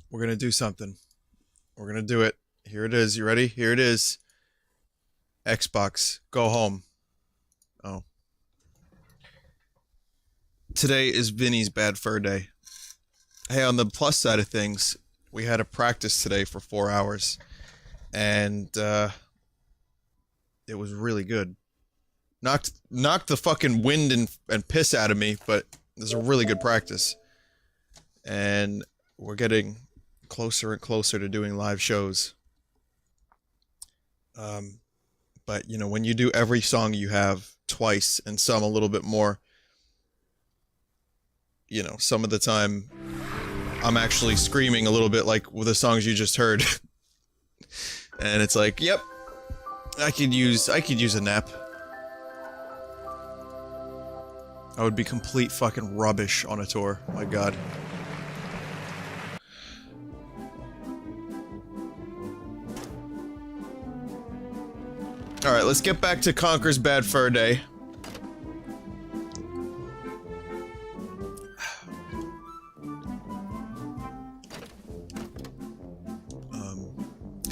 We're gonna do something. We're gonna do it. Here it is. You ready? Here it is. Xbox. Go home. Oh. Today is Vinny's bad fur day. Hey, on the plus side of things, we had a practice today for 4 hours. And, it was really good. Knocked the fucking wind and piss out of me, but it was a really good practice. And we're getting closer and closer to doing live shows. But, you know, when you do every song you have twice and some a little bit more, you know, some of the time I'm actually screaming a little bit like with the songs you just heard. And it's like, yep, I could use a nap. I would be complete fucking rubbish on a tour. My god. Alright, let's get back to Conker's bad fur day.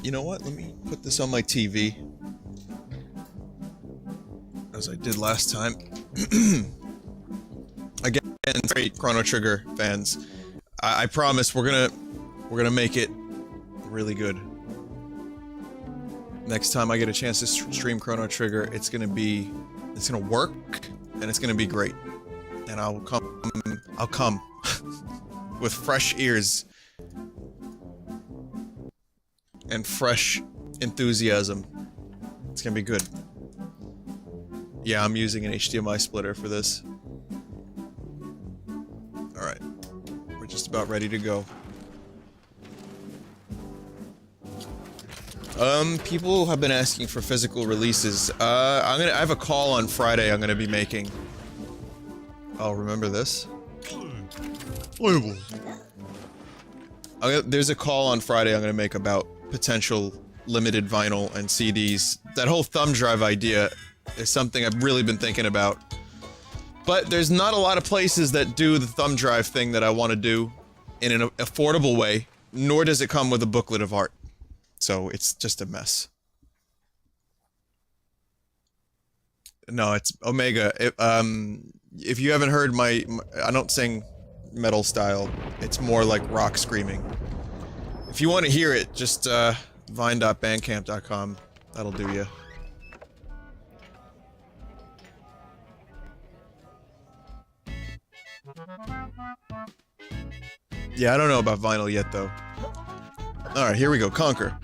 You know what? Let me put this on my TV. As I did last time. Again, great Chrono Trigger fans. I promise we're gonna make it really good. Next time I get a chance to stream Chrono Trigger, it's gonna work, and it's gonna be great. And I'll come with fresh ears and fresh enthusiasm. It's gonna be good. Yeah, I'm using an HDMI splitter for this. Alright. We're just about ready to go. People have been asking for physical releases. I have a call on Friday I'm gonna be making. Oh, remember this? There's a call on Friday I'm gonna make about potential limited vinyl and CDs. That whole thumb drive idea is something I've really been thinking about. But there's not a lot of places that do the thumb drive thing that I want to do in an affordable way, nor does it come with a booklet of art. So it's just a mess. No, it's Omega. If you haven't heard I don't sing metal style. It's more like rock screaming. If you want to hear it, just vine.bandcamp.com. That'll do you. Yeah, I don't know about vinyl yet, though. Alright, here we go. Conker.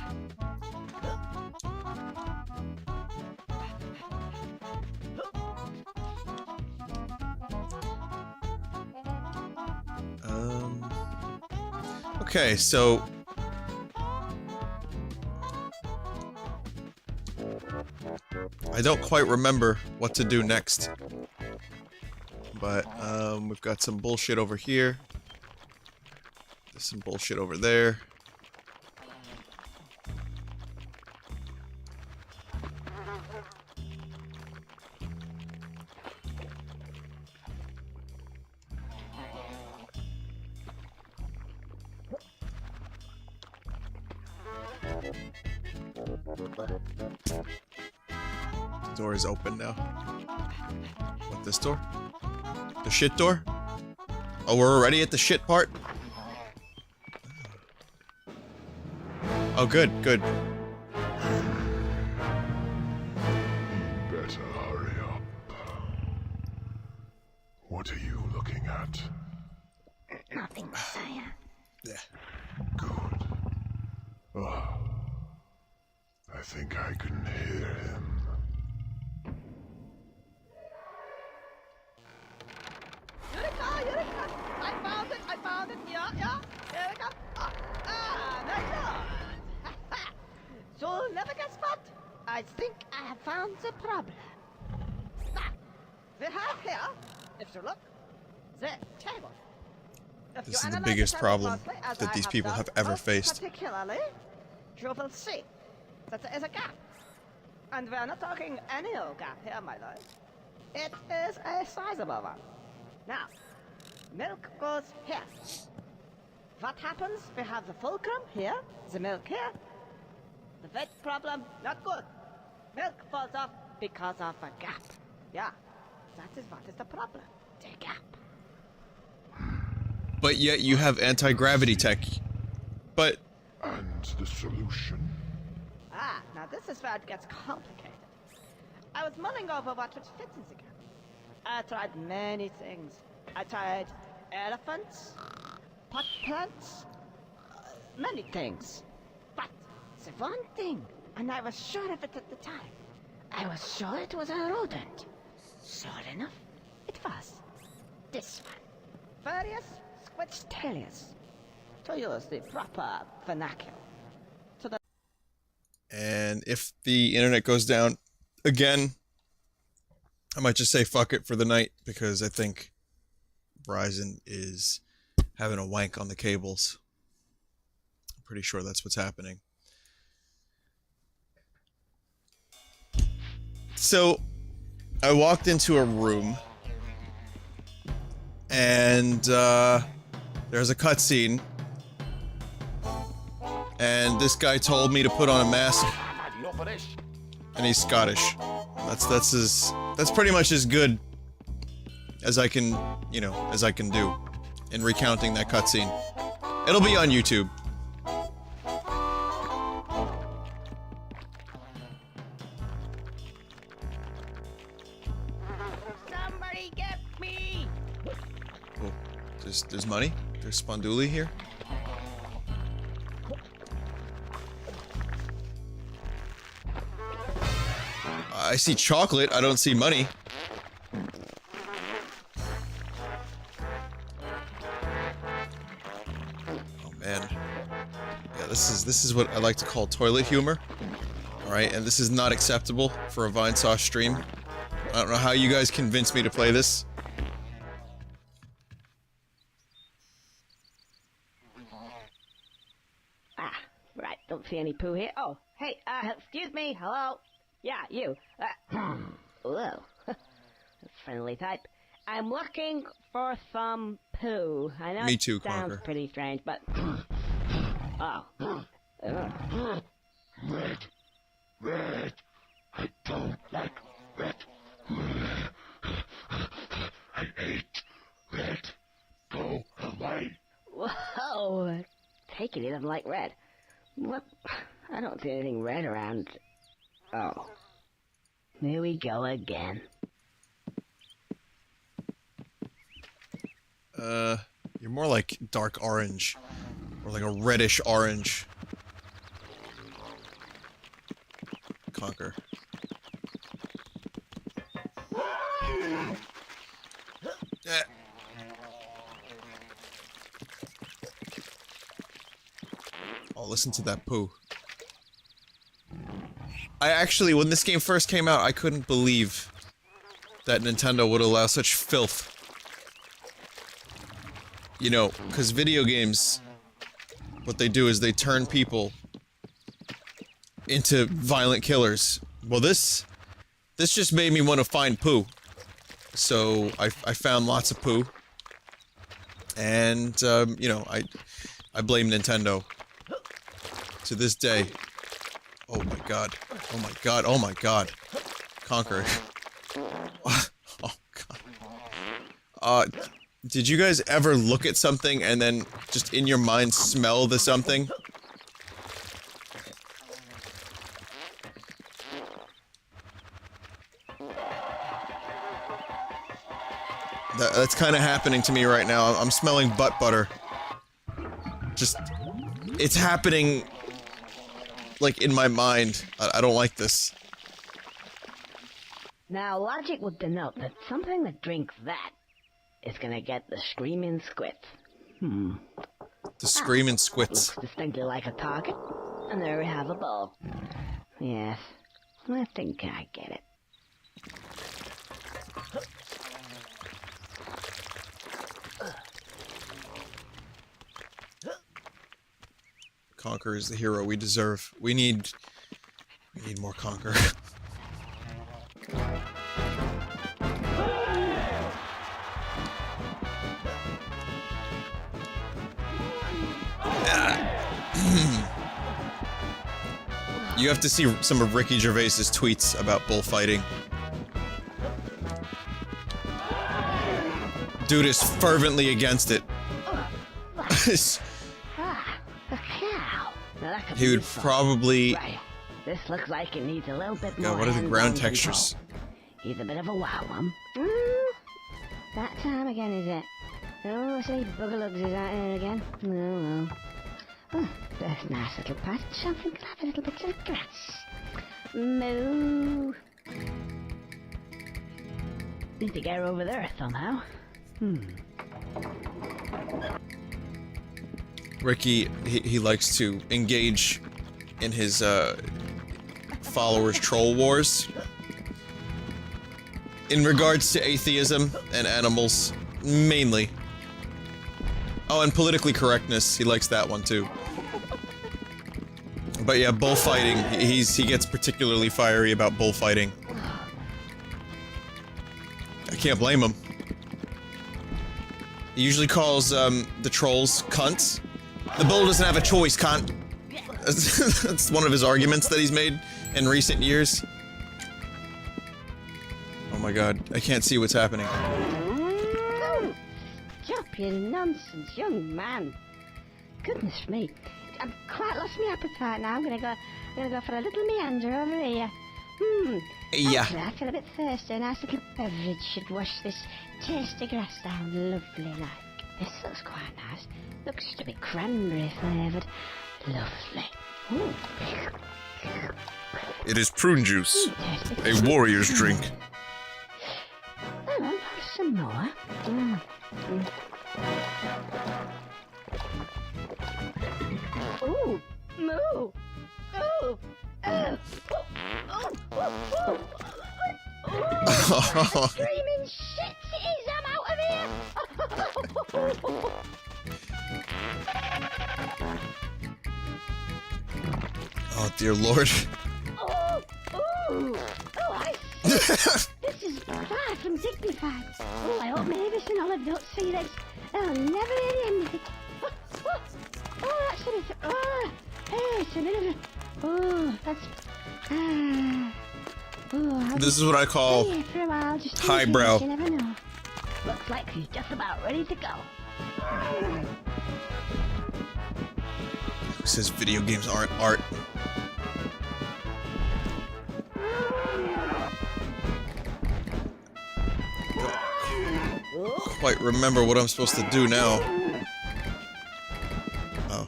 Okay, so... I don't quite remember what to do next. But, we've got some bullshit over here. There's some bullshit over there. The door is open now. What, this door? The shit door? Oh, we're already at the shit part? Oh, good, good. Better hurry up. What are you looking at? Nothing, Messiah. Yeah. Good. Oh, I think I can hear him. Eureka! I found it! I found it! Yeah! Eureka! Very good! You'll never guess what? I think I have found the problem. Now, we have here, if you look, the table. This is the biggest problem that these people have ever faced. Particularly, you will see that there is a gap. And we are not talking any old gap here, my lord. It is a sizable one. Now, milk goes here. what happens? We have the fulcrum here, the milk here. The vet problem, not good. Milk falls off because of a gap. Yeah, that is what is the problem. The gap. But yet you have anti-gravity tech. But And the solution? Ah, now this is where it gets complicated. I was mulling over what would fit in the gap. I tried many things. I tried elephants, pot plants, many things. But the one thing, and I was sure of it at the time, I was sure it was a rodent. Sure enough, it was. This one. Various squidgetailus. To use the proper vernacular. and if the internet goes down again, I might just say fuck it for the night, because I think Verizon is having a wank on the cables. I'm pretty sure that's what's happening. So, I walked into a room, and there's a cutscene, and this guy told me to put on a mask, and he's Scottish. That's pretty much as good as I can, as I can do in recounting that cutscene. It'll be on YouTube. Somebody get me! Oh, there's money? There's Sponduli here? I see chocolate, I don't see money. Oh man. Yeah, this is what I like to call toilet humor. Alright, and this is not acceptable for a Vinesauce stream. I don't know how you guys convinced me to play this. Ah, right, don't see any poo here. Oh, hey, excuse me, hello? Yeah, you. Whoa. Friendly type. I'm looking for some poo. I know Me too, it sounds Conker. pretty strange, but... Oh. Red. I don't like red. I hate red. Go away. Whoa. Take it, he doesn't like red. What? I don't see anything red around. Oh. Here we go again. You're more like dark orange. Or like a reddish orange. Conker. Eh. Oh, listen to that poo. I actually, when this game first came out, I couldn't believe that Nintendo would allow such filth. You know, because video games, what they do is they turn people into violent killers. Well, this just made me want to find poo. So, I found lots of poo. And, I blame Nintendo. To this day. Oh my god. Oh my god. Oh my god. Conker. Oh god. Did you guys ever look at something and then just in your mind smell the something? That's kind of happening to me right now. I'm smelling butt butter. Just... It's happening... like, in my mind. I don't like this. Now, logic would denote that something that drinks that is gonna get the screaming squits. The screaming squits. Looks distinctly like a target. And there we have a bowl. Yes, I think I get it. Conker is the hero we deserve. We need more Conker. You have to see some of Ricky Gervais's tweets about bullfighting. Dude is fervently against it. A cow. Now that could He be would useful. probably... Right. This looks like it needs a little bit more. God, what are the hands-on ground control. textures? He's a bit of a wild one. That time again, is it? Oh, so many buggerlugs is out here again. No. Oh, that's a nice little patch. I think I'll have a little bit of grass. Moo. Need to get her over there somehow. Ricky, he likes to engage in his, followers' troll wars. In regards to atheism and animals, mainly. Oh, and politically correctness, he likes that one too. But yeah, bullfighting, he gets particularly fiery about bullfighting. I can't blame him. He usually calls, the trolls cunts. The bull doesn't have a choice, cunt. That's one of his arguments that he's made in recent years. Oh my god, I can't see what's happening. Stop your nonsense, young man. Goodness me. I've quite lost my appetite now. I'm gonna go for a little meander over here. Yeah. Actually, I feel a bit thirsty. A nice little beverage should wash this tasty grass down lovely like. This looks quite nice. Looks to be cranberry flavoured. Lovely. Ooh. It is prune juice. Tasty. A warrior's drink. Oh, some more. Ooh, moo. Ooh. Screaming shit! It is! I'm out of here! Oh dear lord. I see. This is far from dignified. Oh, I hope Mavis and Olive don't see this. They'll never hear the end of it. Oh, that's a bit. Oh, hey, it's a bit of a. Oh, that's. This is what I call for a while, just in highbrow. case, you never know. Looks like he's just about ready to go. Who says video games aren't art? Quite remember what I'm supposed to do now. Oh.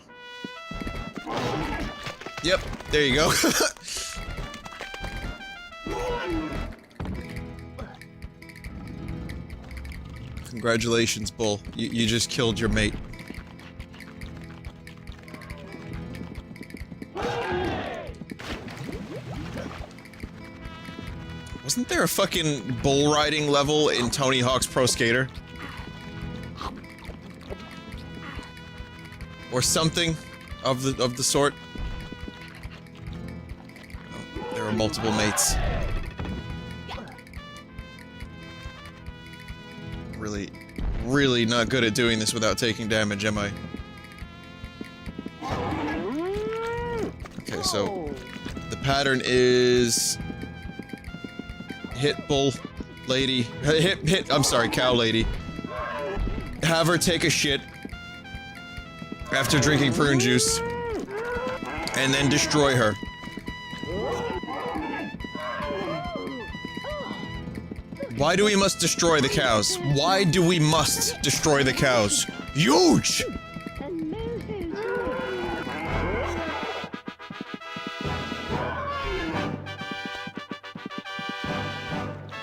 Yep, there you go. Congratulations, Bull. You just killed your mate. Wasn't there a fucking bull riding level in Tony Hawk's Pro Skater? Or something of the sort? Oh, there are multiple mates. Really not good at doing this without taking damage, am I? Okay, so the pattern is hit bull lady, I'm sorry, cow lady. Have her take a shit after drinking prune juice, and then destroy her. Why do we must destroy the cows? Why do we must destroy the cows? Huge!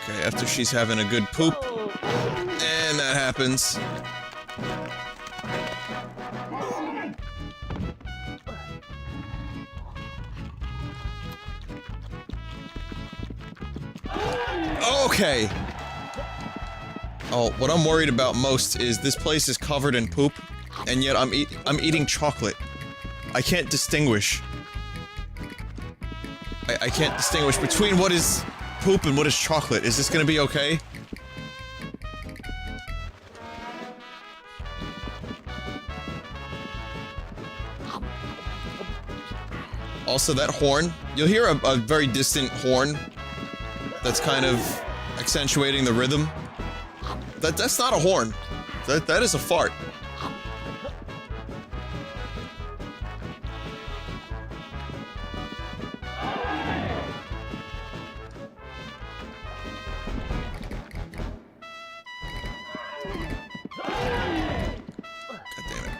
Okay, after she's having a good poop, and that happens. Okay. Oh, what I'm worried about most is this place is covered in poop, and yet I'm eating chocolate. I can't distinguish. I can't distinguish between what is poop and what is chocolate. Is this gonna be okay? Also, that horn, you'll hear a very distant horn that's kind of accentuating the rhythm. That's not a horn. That is a fart. God damn it.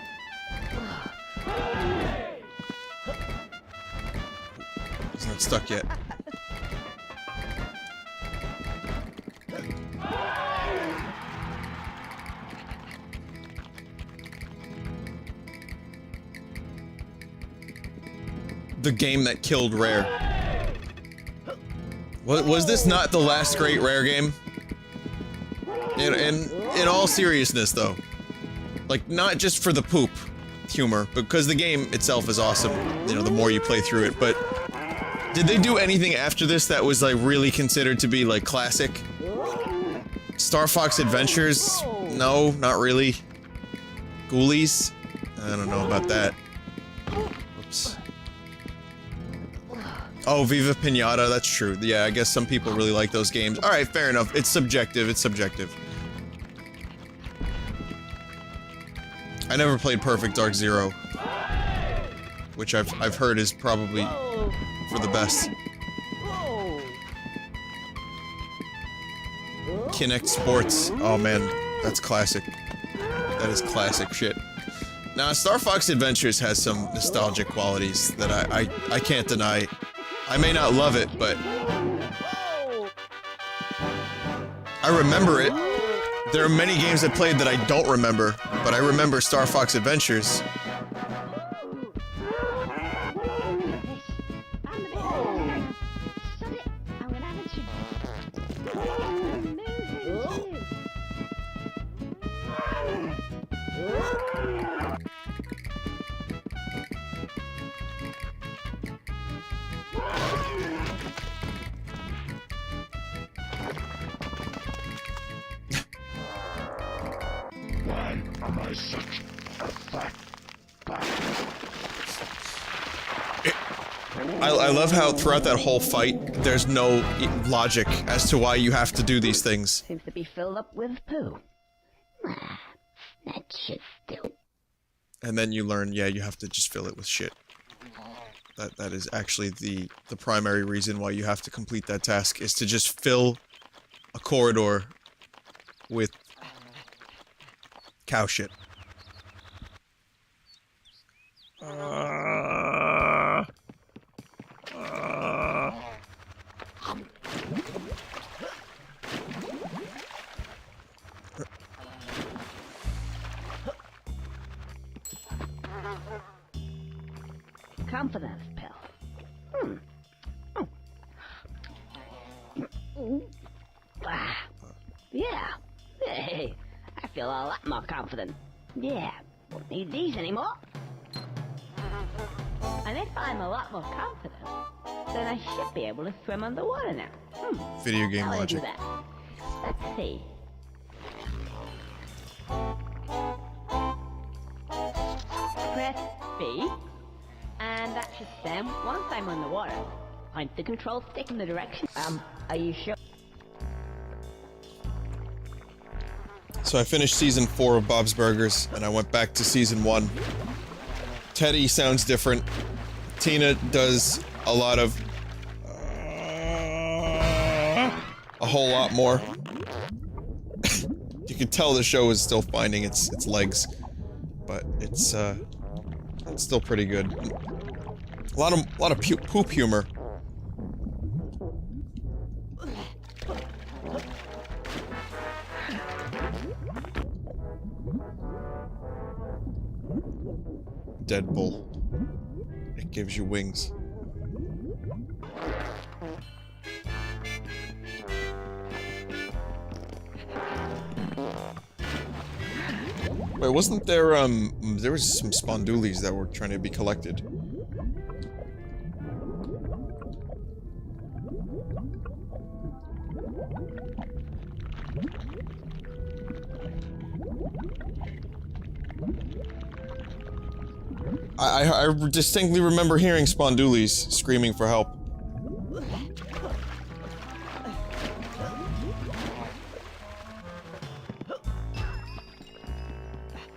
He's not stuck yet. The game that killed Rare. Was this not the last great Rare game? In all seriousness, though. Like, not just for the poop humor, because the game itself is awesome, you know, the more you play through it, but did they do anything after this that was, like, really considered to be, like, classic? Star Fox Adventures? No, not really. Ghoulies? I don't know about that. Oops. Oh, Viva Pinata, that's true. Yeah, I guess some people really like those games. Alright, fair enough. It's subjective, it's subjective. I never played Perfect Dark Zero, which I've heard is probably for the best. Kinect Sports. Oh man, that's classic. That is classic shit. Now, Star Fox Adventures has some nostalgic qualities that I can't deny. I may not love it, but I remember it. There are many games I played that I don't remember, but I remember Star Fox Adventures. Why am I such a fat bastard? I love how throughout that whole fight, there's no logic as to why you have to do these things. Seems to be filled up with poo. Ah, that shit still. And then you learn, yeah, you have to just fill it with shit. That is actually the primary reason why you have to complete that task, is to just fill a corridor with cow shit. Confidence pill. Ah, yeah. Hey, I feel a lot more confident. Yeah, won't need these anymore. And if I'm a lot more confident, then I should be able to swim underwater now. Video game How do I do logic. that? Let's see. Press B, and that should stand once I'm underwater. Point the control stick in the direction. Are you sure? So I finished season 4 of Bob's Burgers, and I went back to season 1. Teddy sounds different. Tina does a lot of... a whole lot more. You can tell the show is still finding its legs, but it's still pretty good. A lot of poop humor. Deadpool. It gives you wings. Wait, wasn't there, there was some spondoolies that were trying to be collected. I distinctly remember hearing Spondoolies screaming for help.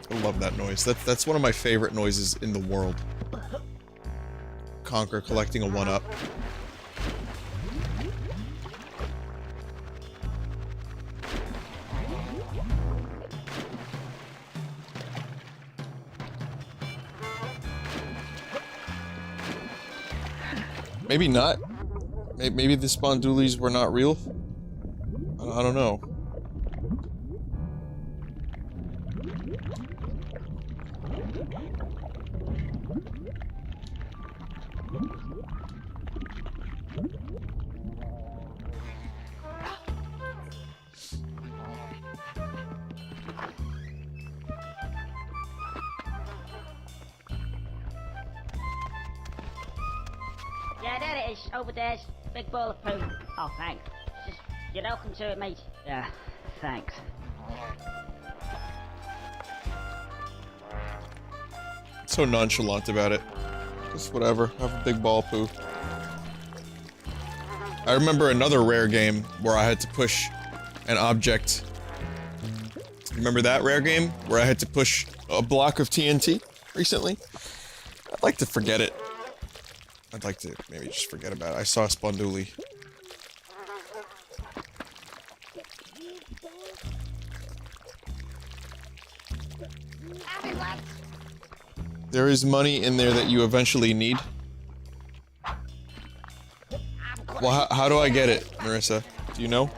I love that noise. That's one of my favorite noises in the world. Conker collecting a 1-up. Maybe not. Maybe the Spondoolies were not real. I don't know. Yeah, there it is. Over there's big ball of poo. Oh, thanks. Just, you're welcome to it, mate. Yeah, thanks. So nonchalant about it. Just whatever. Have a big ball of poo. I remember another rare game where I had to push an object. Remember that rare game where I had to push a block of TNT recently? I'd like to forget it. I'd like to maybe just forget about it. I saw a Spondoolie. There is money in there that you eventually need. Well, how do I get it, Marissa? Do you know?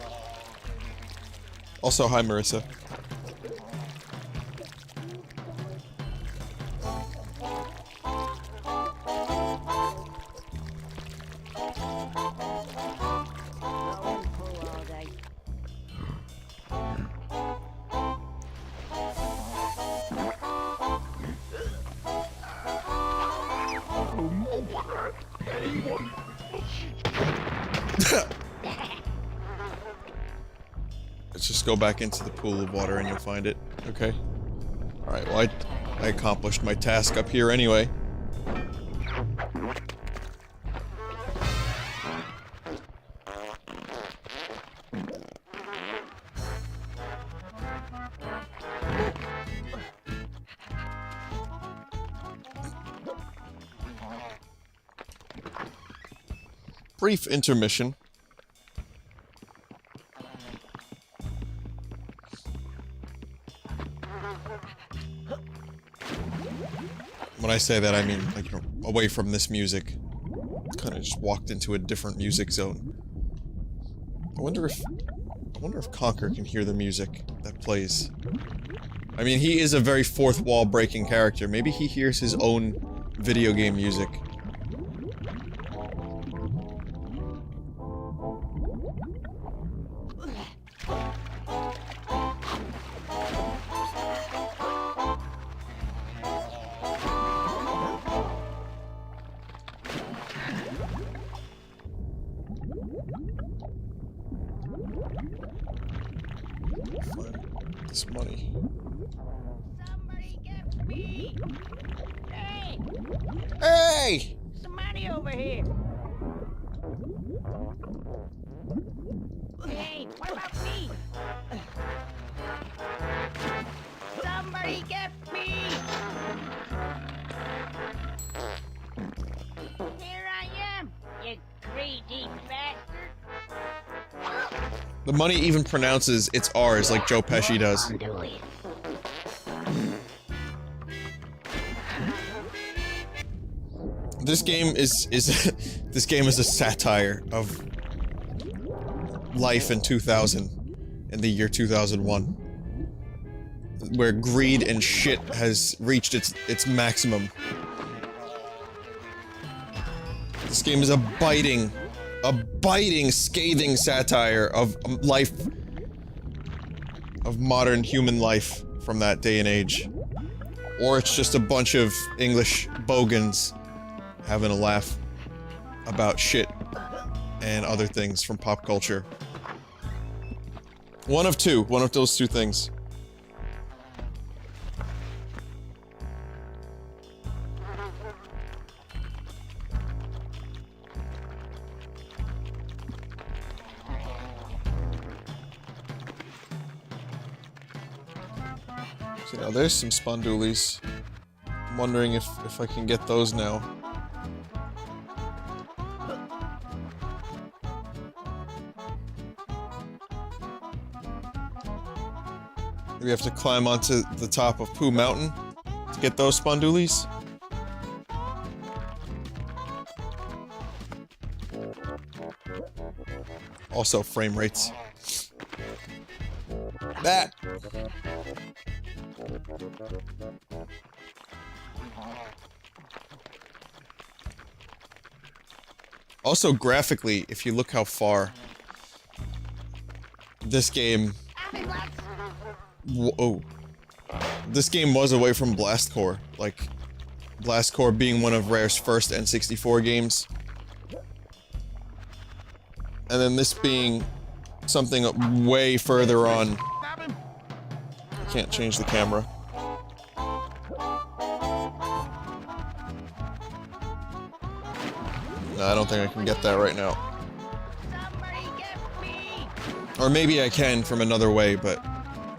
Also, hi, Marissa. Let's just go back into the pool of water and you'll find it. Okay. Alright, well I accomplished my task up here anyway. Brief intermission. When I say that, I mean, like, you know, away from this music. Kind of just walked into a different music zone. I wonder if Conker can hear the music that plays. I mean, he is a very fourth wall breaking character. Maybe he hears his own video game music. Find this money. Somebody get me! Hey! Hey! Somebody over here! Hey, what about me? Somebody get me! Here I am, you greedy bastard! The money even pronounces its R's like Joe Pesci does. This game is this game is a satire of life in 2000, in the year 2001, where greed and shit has reached its maximum. This game is a biting, scathing satire of life, of modern human life from that day and age. Or it's just a bunch of English bogans having a laugh about shit and other things from pop culture. One of those two things. So now there's some spondoolies. I'm wondering if I can get those now. We have to climb onto the top of Pooh Mountain to get those spondoolies. Also, frame rates. That! Also, graphically, if you look how far this game... Whoa. This game was away from Blast Core. Like, Blast Core being one of Rare's first N64 games. And then this being something way further on. I can't change the camera. No, I don't think I can get that right now. Or maybe I can from another way, but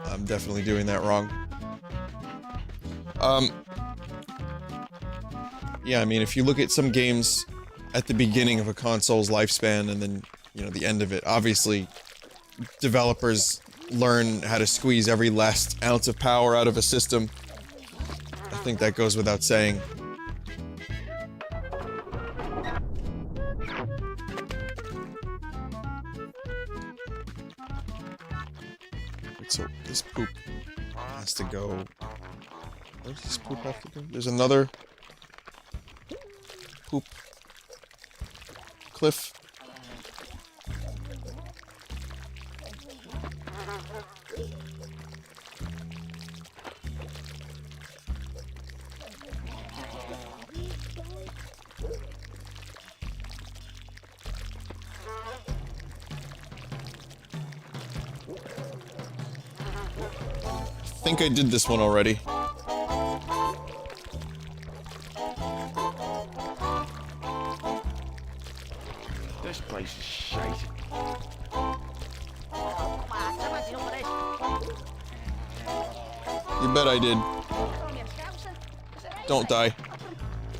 I'm definitely doing that wrong. Yeah, I mean, if you look at some games at the beginning of a console's lifespan and then, you know, the end of it, obviously, developers learn how to squeeze every last ounce of power out of a system. I think that goes without saying. So this poop has to go... Where does this poop have to go? There's another... poop... cliff. I think I did this one already. This place is shite. You bet I did. Don't die.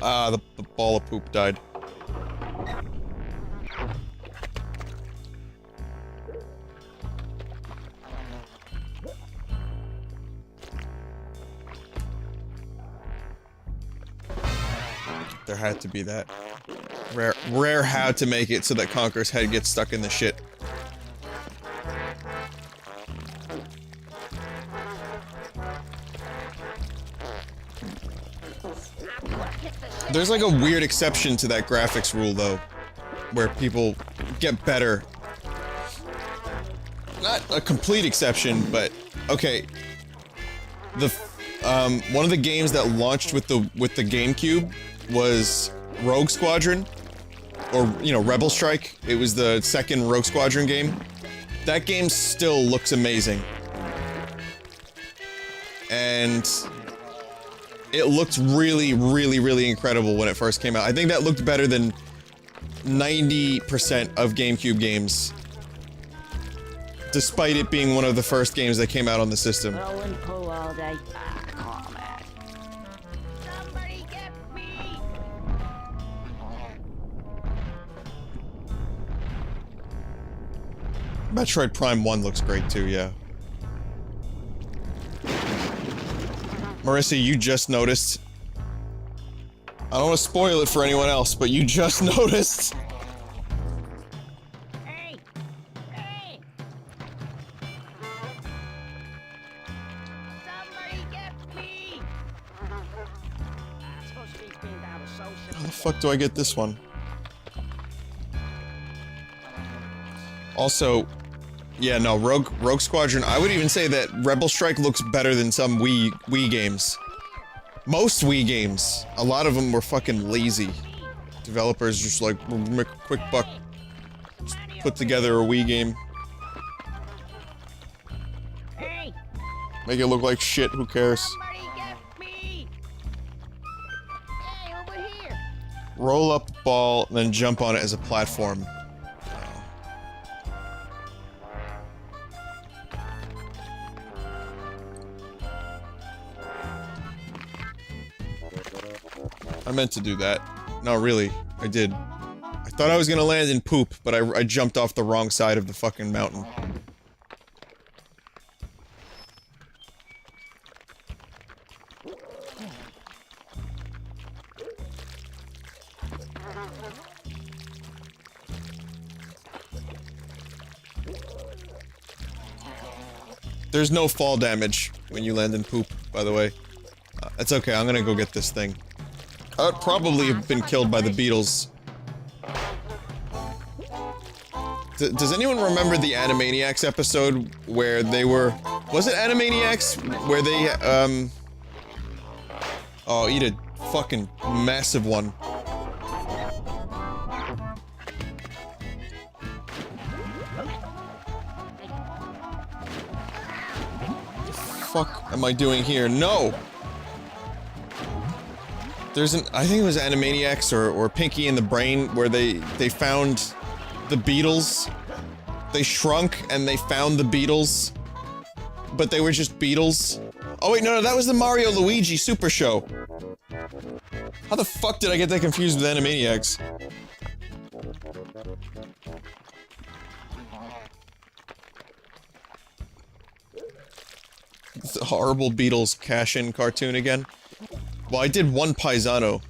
Ah, the ball of poop died. There had to be that. Rare had to make it so that Conker's head gets stuck in the shit. There's like a weird exception to that graphics rule though, where people get better. Not a complete exception, but okay. One of the games that launched with the GameCube was Rogue Squadron, or, you know, Rebel Strike. It was the second Rogue Squadron game. That game still looks amazing. And it looked really, really, really incredible when it first came out. I think that looked better than 90% of GameCube games, despite it being one of the first games that came out on the system. Roll and pull all day. Metroid Prime 1 looks great too, yeah. Marissa, you just noticed. I don't want to spoil it for anyone else, but you just noticed. Hey! Hey! Somebody get me! Supposed to be being down with social. How the fuck do I get this one? Also, yeah, no, Rogue Squadron, I would even say that Rebel Strike looks better than some Wii games. Most Wii games. A lot of them were fucking lazy. Developers just like, we'll make a quick buck. Just put together a Wii game. Hey! Make it look like shit, who cares? Somebody get me! Hey, over here! Roll up the ball, then jump on it as a platform. I meant to do that. No, really, I did. I thought I was gonna land in poop, but I jumped off the wrong side of the fucking mountain. There's no fall damage when you land in poop, by the way. It's okay, I'm gonna go get this thing. I would probably have been killed by the beetles. Does anyone remember the Animaniacs episode where they were... Was it Animaniacs? Where they, Oh, eat a fucking massive one. Fuck am I doing here? No! There's an... I think it was Animaniacs or Pinky and the Brain where they found the beetles. They shrunk and they found the beetles. But they were just beetles. Oh wait, no, that was the Mario Luigi Super Show. How the fuck did I get that confused with Animaniacs? The horrible Beatles cash-in cartoon again. Well, I did one Paisano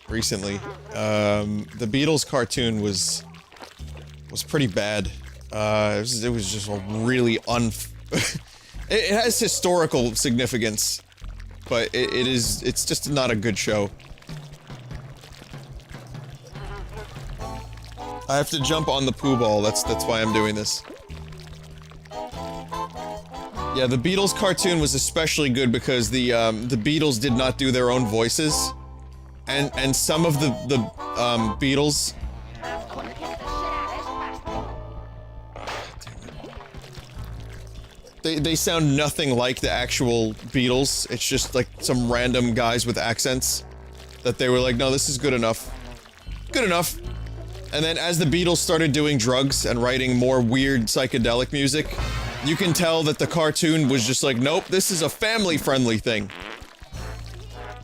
recently. The Beatles cartoon was pretty bad. It was just a really it has historical significance, but it's just not a good show. I have to jump on the poo ball, that's why I'm doing this. Yeah, the Beatles cartoon was especially good because the Beatles did not do their own voices. And some of the Beatles... They sound nothing like the actual Beatles. It's just like some random guys with accents that they were like, no, this is good enough. Good enough. And then as the Beatles started doing drugs and writing more weird psychedelic music, you can tell that the cartoon was just like, nope, this is a family-friendly thing.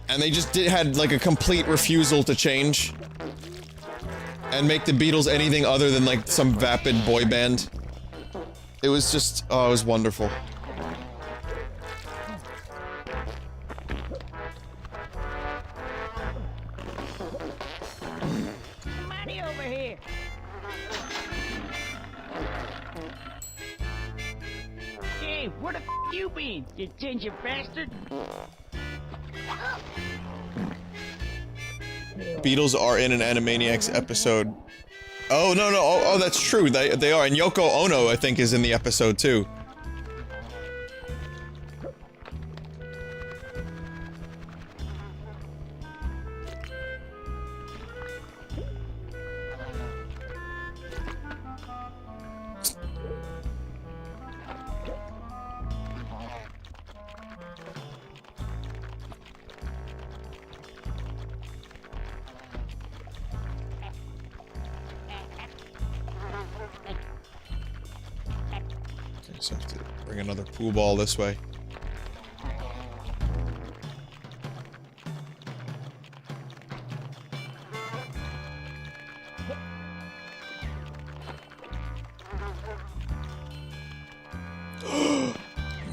And they just had like a complete refusal to change and make the Beatles anything other than like some vapid boy band. It was just, oh, it was wonderful. Money over here. Hey, where the f you been, you ginger bastard? Beatles are in an Animaniacs episode. Oh, no, oh, that's true, they are, and Yoko Ono, I think, is in the episode, too. So I have to bring another pool ball this way.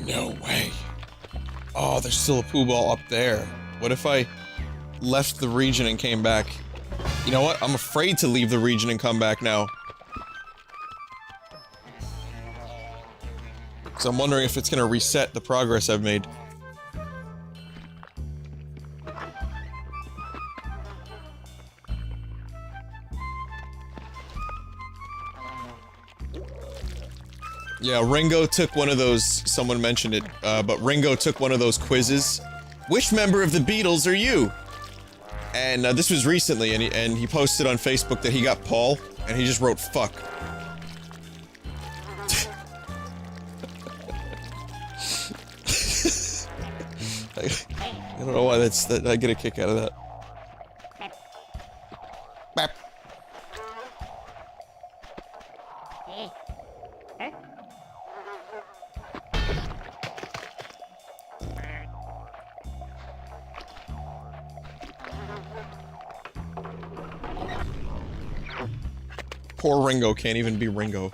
No way. Oh, there's still a pool ball up there. What if I left the region and came back? You know what? I'm afraid to leave the region and come back now. So I'm wondering if it's gonna reset the progress I've made. Yeah, Ringo took one of those, someone mentioned it, but Ringo took one of those quizzes. Which member of the Beatles are you? And this was recently, and he posted on Facebook that he got Paul, and he just wrote fuck. I don't know why I get a kick out of that. Bap. Poor Ringo can't even be Ringo.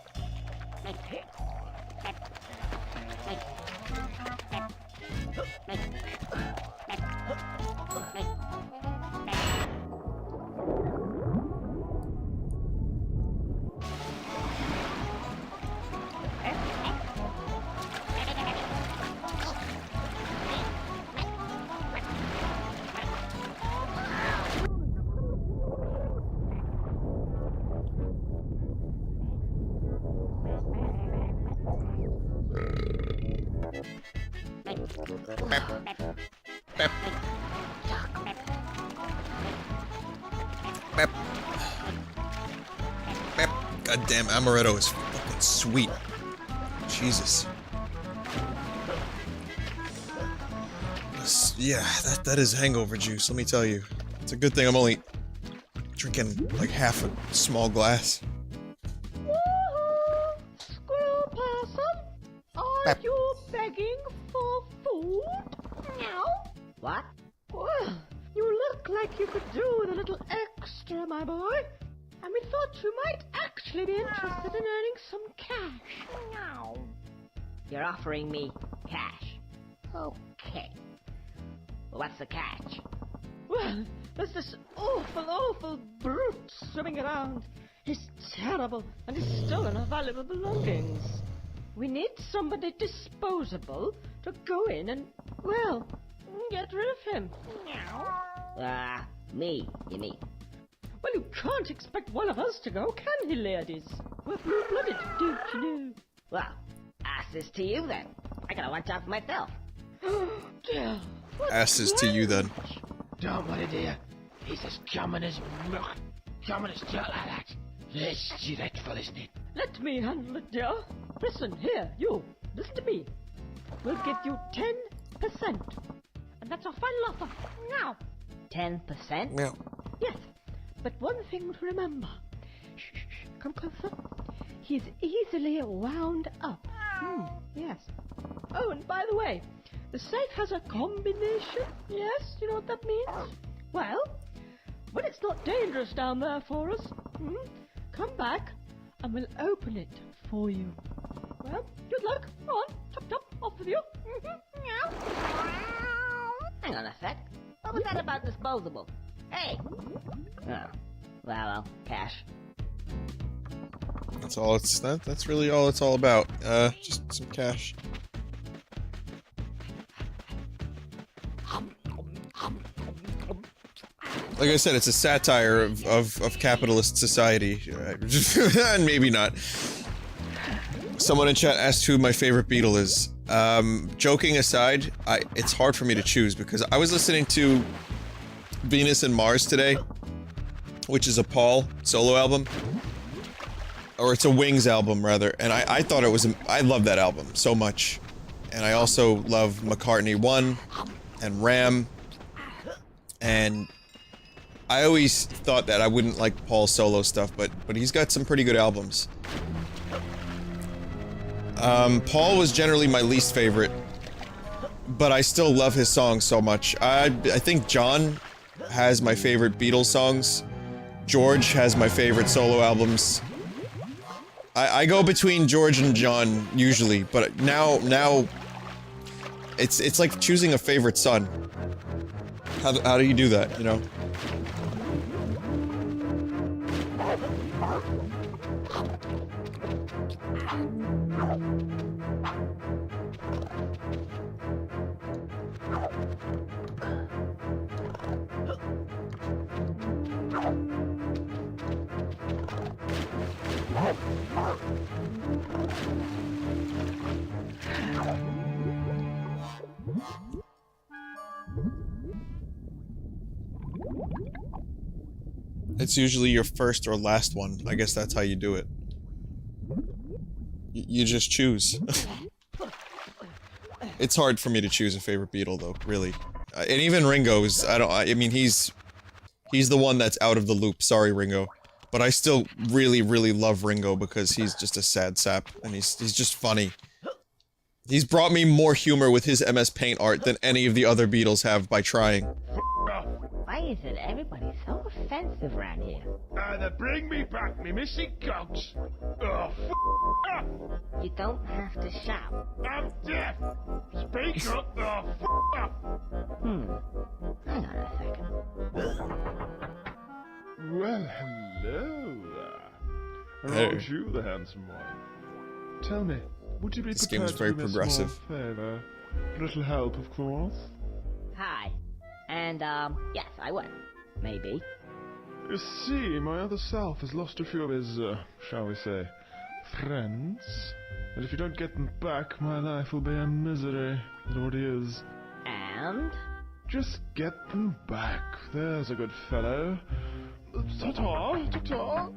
Goddamn, amaretto is fucking sweet. Jesus. Yeah, that is hangover juice, let me tell you. It's a good thing I'm only drinking like half a small glass. Woohoo! Squirrel person, are you begging for food? Meow. What? Well, you look like you could do with a little extra, my boy. And we thought you might actually be interested in earning some cash. Meow. You're offering me cash. Okay. Well, what's the catch? Well, there's this awful brute swimming around. He's terrible, and he's stolen our valuable belongings. We need somebody disposable to go in and, well, get rid of him. Meow. Me, you mean? Well, you can't expect one of us to go, can he, ladies? We're blue-blooded, don't you know? Well, ask this to you, then. I gotta watch out for myself. Oh, dear. Asses to you, then. Don't worry, dear. He's as common as milk. Common as dirt like that. It's dreadful, isn't it? Let me handle it, dear. Listen, here, you. Listen to me. We'll give you 10%. And that's our final offer. Now. 10%? Yeah. Yes. But one thing to remember. Shh, come closer. He's easily wound up. Yes. Oh, and by the way, the safe has a combination. Yes, you know what that means? Well, when it's not dangerous down there for us, come back and we'll open it for you. Well, good luck. Go on, chop, off with you. Meow. Hang on a sec. What was that about disposable? Hey! Oh. Well, cash. That's all that's really all it's all about. Just some cash. Like I said, it's a satire of capitalist society. And maybe not. Someone in chat asked who my favorite Beatle is. Joking aside, it's hard for me to choose because I was listening to Venus and Mars today, which is a Paul solo album. Or it's a Wings album, rather, and I thought it was I love that album so much. And I also love McCartney 1 and Ram, and I always thought that I wouldn't like Paul's solo stuff, but he's got some pretty good albums. Paul was generally my least favorite, but I still love his songs so much. I think John has my favorite Beatles songs. George has my favorite solo albums. I go between George and John usually, but now it's like choosing a favorite son. How do you do that, you know? It's usually your first or last one. I guess that's how you do it. You just choose. It's hard for me to choose a favorite Beatle, though, really. And even Ringo's, I mean, he's the one that's out of the loop. Sorry, Ringo. But I still really, really love Ringo because he's just a sad sap, and he's just funny. He's brought me more humor with his MS Paint art than any of the other Beatles have by trying. What Why is it everybody's so offensive around here? Either bring me back me missing coats, or up! You don't have to shout. I'm deaf! Speak up, or up! Hang on a second. Well, hello there. Hey. Aren't you the handsome one? Tell me, would you be This game prepared is very to do me a progressive. small favor? A little help, of course. Hi. And, yes, I would. Maybe. You see, my other self has lost a few of his, shall we say, friends. And if you don't get them back, my life will be a misery. It already is. And? Just get them back. There's a good fellow. Ta-ta, ta-ta.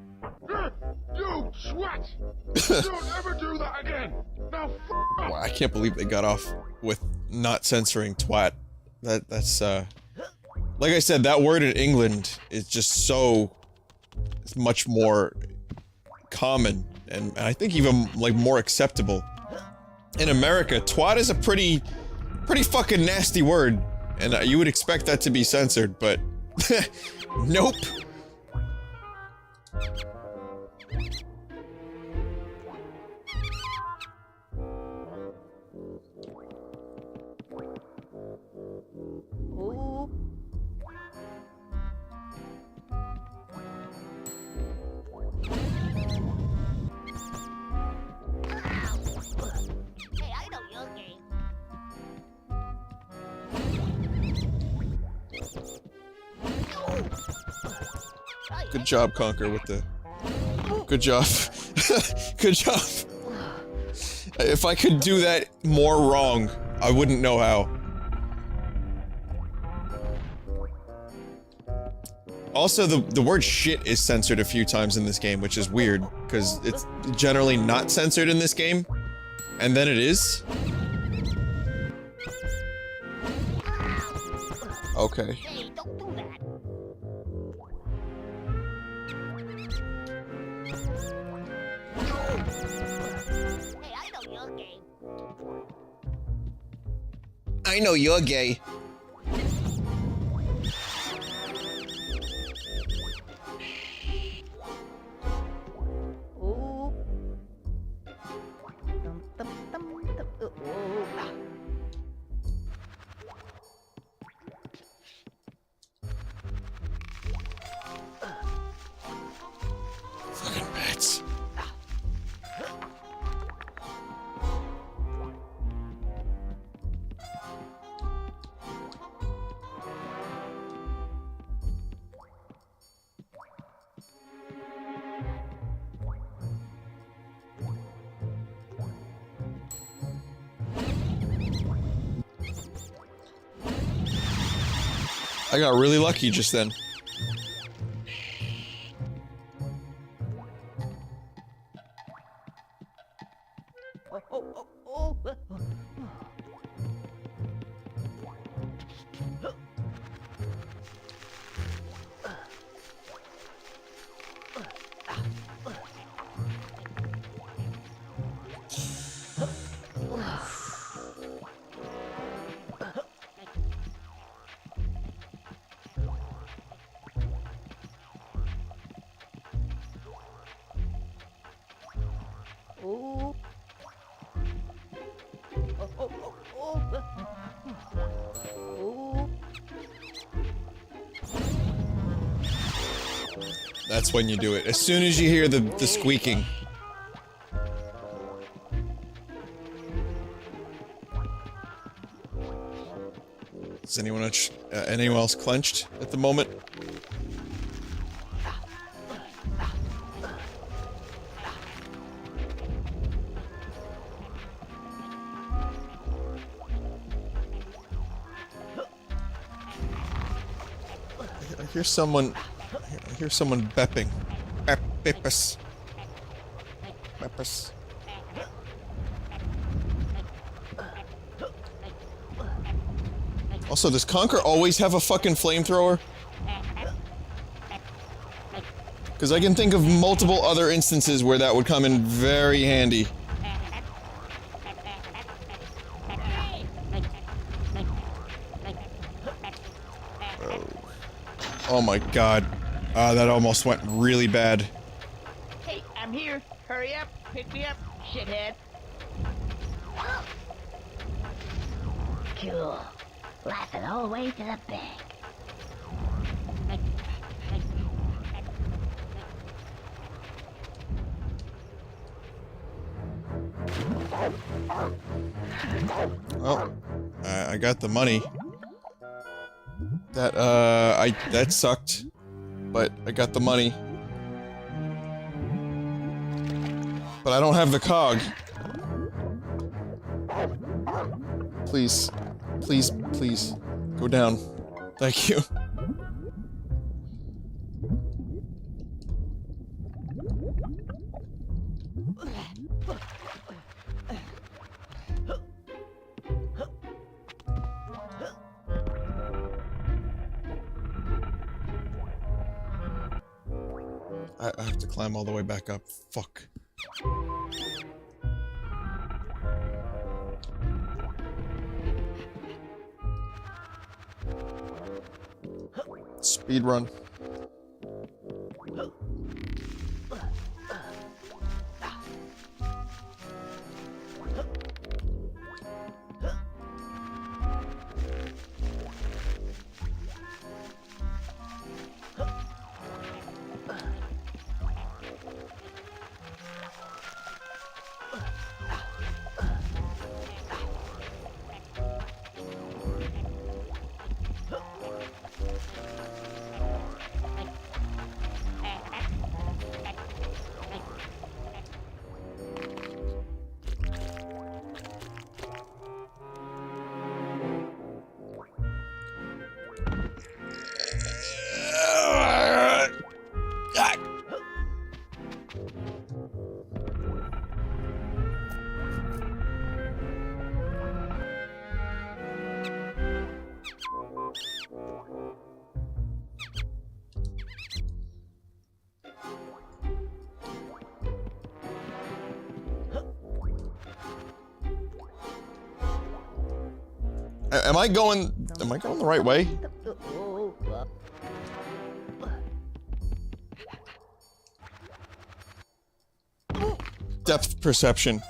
You swat! Don't ever do that again! Now Wow, I can't believe they got off with not censoring twat. That's like I said, that word in England is just so much more common and I think even like more acceptable. In America, twat is a pretty fucking nasty word, and you would expect that to be censored, but nope. Ooh. Hey, I know your game. Good job, Conker, with the... Good job. Good job. If I could do that more wrong, I wouldn't know how. Also, the word shit is censored a few times in this game, which is weird, because it's generally not censored in this game, and then it is. Okay. Hey, don't do that. Hey, I know your game. I know you're gay. Ooh. Dum, dum, dum, dum. Ooh. Ah. Fucking bats. I got really lucky just then. Oh, oh, oh, oh. Ooh. Oh, oh, oh, oh. Ooh. That's when you do it. As soon as you hear the squeaking. Is anyone else clenched at the moment? I hear someone bepping. Beppus. Beppus. Also, does Conker always have a fucking flamethrower? Because I can think of multiple other instances where that would come in very handy. Oh my god. That almost went really bad. Hey, I'm here. Hurry up. Pick me up, shithead. Cool. Lasted all the way to the bank. Well, I got the money. That, that sucked. But I got the money. But I don't have the cog. Please. Please, please. Go down. Thank you. I have to climb all the way back up. Fuck. Speed run. Am I going the right way? Depth perception.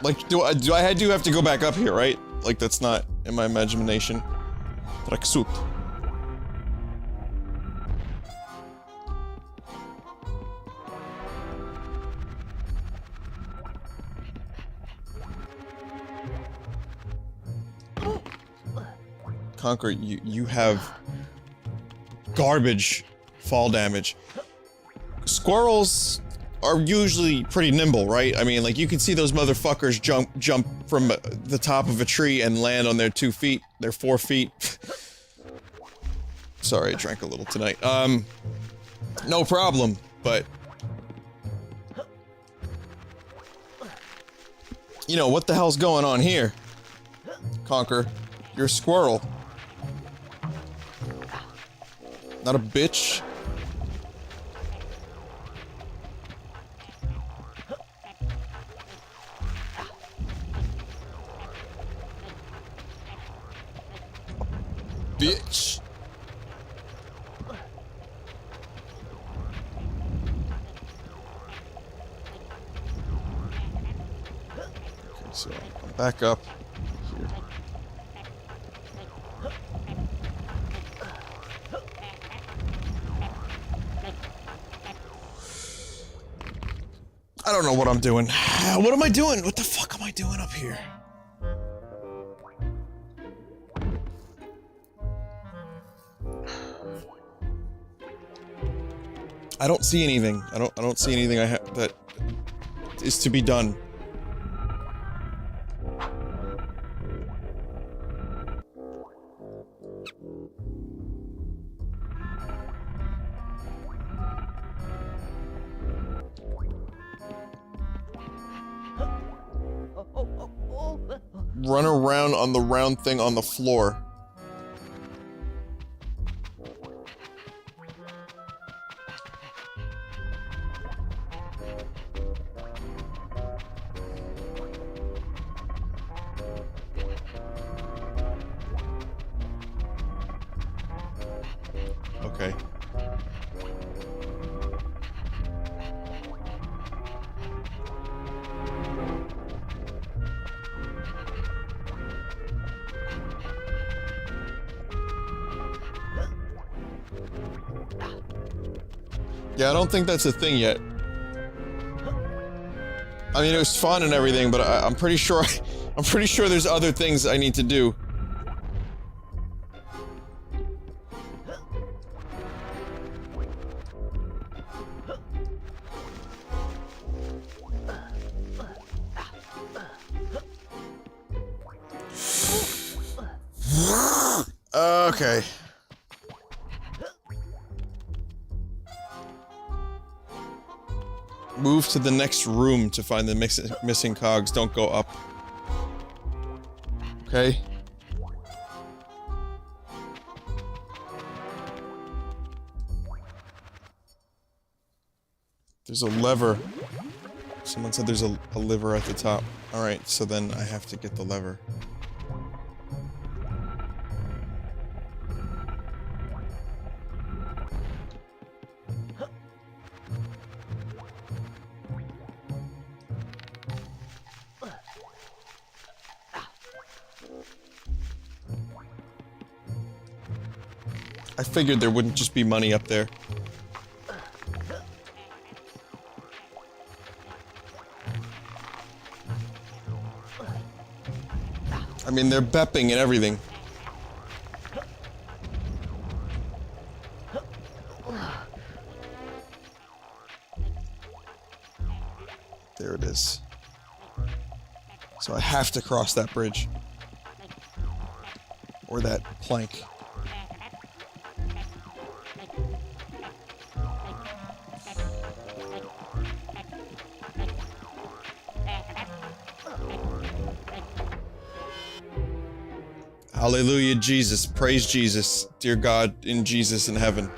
Like, do I do have to go back up here, right? Like, that's not in my imagination. Traksut. Conker, you have garbage fall damage. Squirrels are usually pretty nimble, right? I mean, like, you can see those motherfuckers jump from the top of a tree and land on their 2 feet, their 4 feet. Sorry, I drank a little tonight. No problem, but... You know, what the hell's going on here? Conker, you're a squirrel. Not a bitch. Bitch. Okay, so I'm back up here. I don't know what I'm doing. What am I doing? What the fuck am I doing up here? I don't see anything. I don't see anything that is to be done. Run around on the round thing on the floor. Yeah, I don't think that's a thing yet. I mean, it was fun and everything, but I'm pretty sure I'm pretty sure there's other things I need to do. Okay. Move to the next room to find the missing cogs. Don't go up. Okay. There's a lever. Someone said there's a lever at the top. Alright, so then I have to get the lever. I figured there wouldn't just be money up there. I mean, they're bepping and everything. There it is. So I have to cross that bridge. Or that plank. Hallelujah, Jesus. Praise Jesus. Dear God, in Jesus in heaven.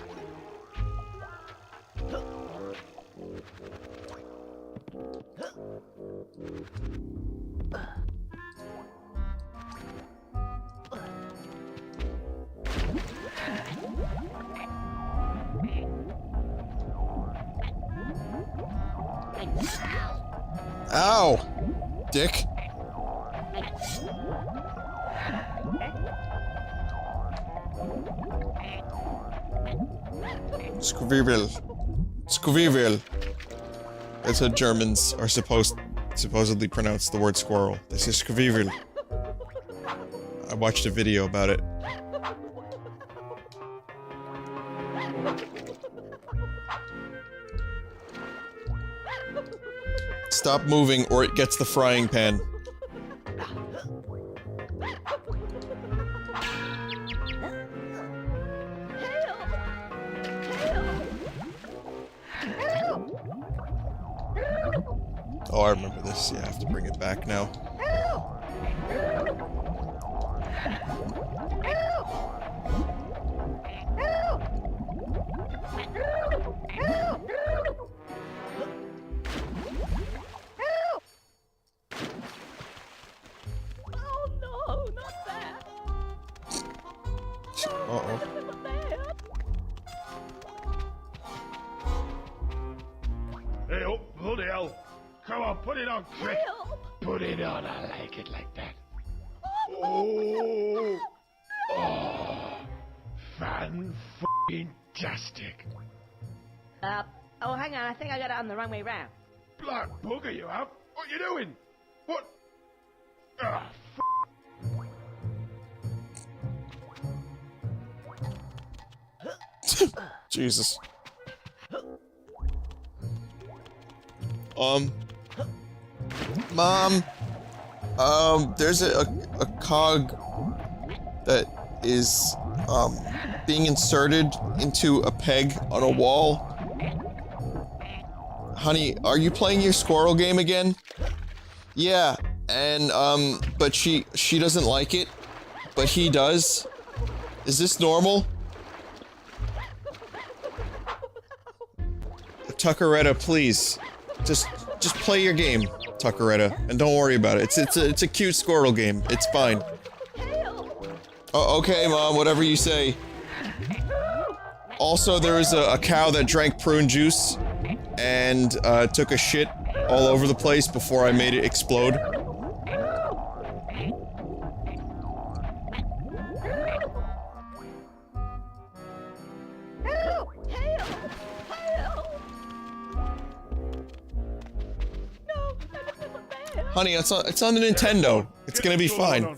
Ow! Dick. Squirrel. Squirrel. That's how Germans are supposedly pronounce the word squirrel. They say squirrel. I watched a video about it. Stop moving or it gets the frying pan. Oh, I remember this. Yeah, I have to bring it back now. Oh no, not that. Uh-oh. Hey, oh, bloody hell. Come on, put it on quick. Put it on, I like it like that. Oh. Oh. Fan-f***ing-tastic. Oh, hang on, I think I got it on the wrong way round. Black bugger you have. What you doing? What? Ah, Jesus. Mom, there's a cog that is, being inserted into a peg on a wall. Honey, are you playing your squirrel game again? Yeah, and, but she doesn't like it, but he does. Is this normal? Tuckeretta, please. Just play your game, Tuckeretta, and don't worry about it. It's a cute squirrel game. It's fine. Oh, okay, Mom, whatever you say. Also, there was a cow that drank prune juice and took a shit all over the place before I made it explode. Honey, it's on the Nintendo. It's gonna be fine.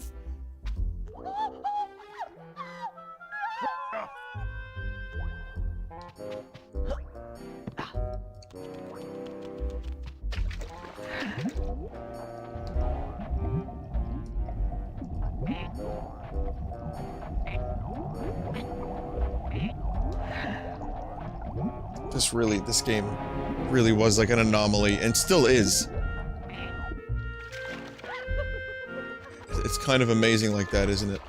This game really was like an anomaly, and still is. It's kind of amazing like that, isn't it?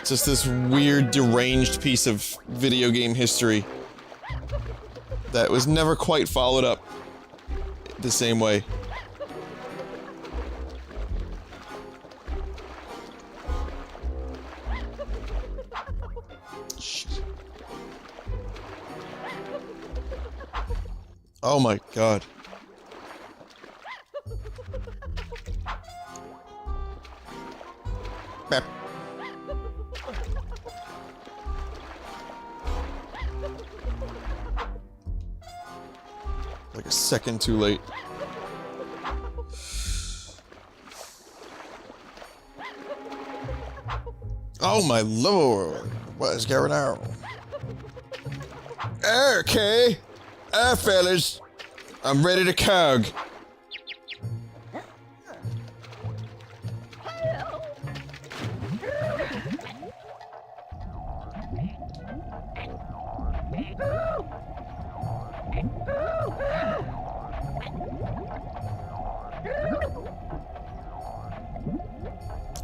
It's just this weird, deranged piece of video game history that was never quite followed up the same way. Oh my god. Bap. Like a second too late. Oh my lord. What is going on? Okay. Fellas, I'm ready to cog.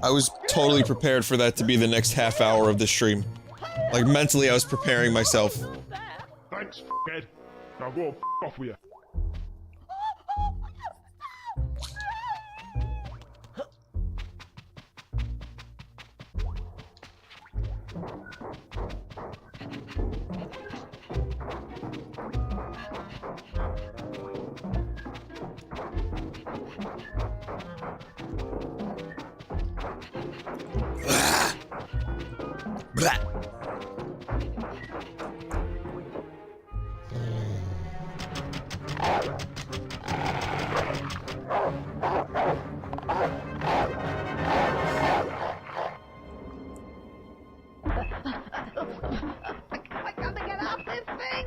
I was totally prepared for that to be the next half hour of the stream. Like, mentally, I was preparing myself. Thanks, f***head. Now go f*** off with you. I gotta get off this thing!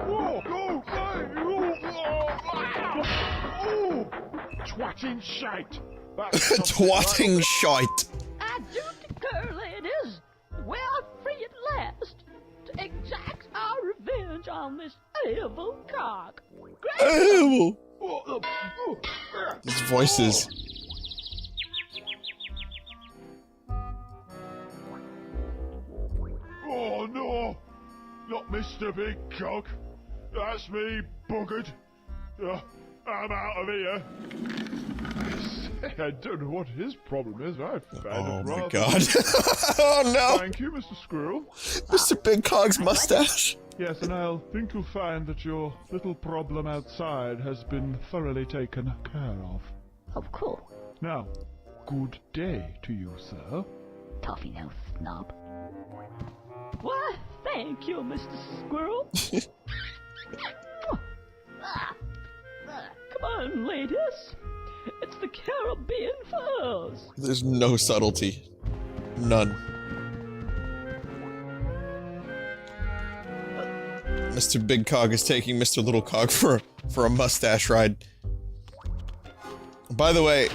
Whoa, go, oh, twatting shite. Twatting shite. I do declare, ladies, we are free at last to exact our revenge on this evil cock. Evil. His voices. Oh no, not Mr. Big Cock. That's me, buggered. I'm out of here. I don't know what his problem is. I find Oh it my rather... god. Oh no! Thank you, Mr. Squirrel. Mr. Big Cog's mustache. Yes, and I'll think you'll find that your little problem outside has been thoroughly taken care of. Oh, cool. Now, good day to you, sir. Toffee now, snob. Why, thank you, Mr. Squirrel. Come on, ladies. It's the Caribbean Furs. There's no subtlety. None. Mr. Big Cog is taking Mr. Little Cog for a mustache ride. By the way,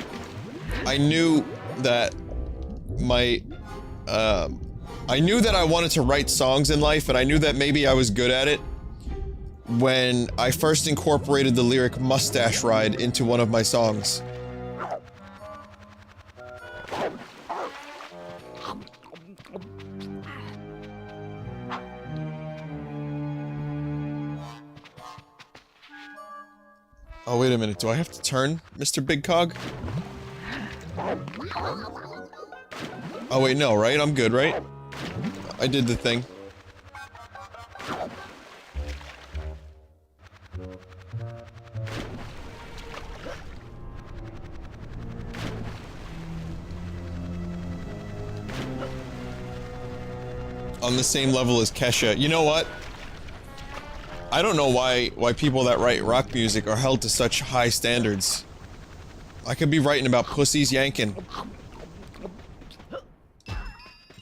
I knew that I knew that I wanted to write songs in life, and I knew that maybe I was good at it when I first incorporated the lyric mustache ride into one of my songs. Oh, wait a minute. Do I have to turn, Mr. Big Cog? Oh, wait, no, right? I'm good, right? I did the thing. on the same level as Kesha. You know what? I don't know why people that write rock music are held to such high standards. I could be writing about pussies yanking.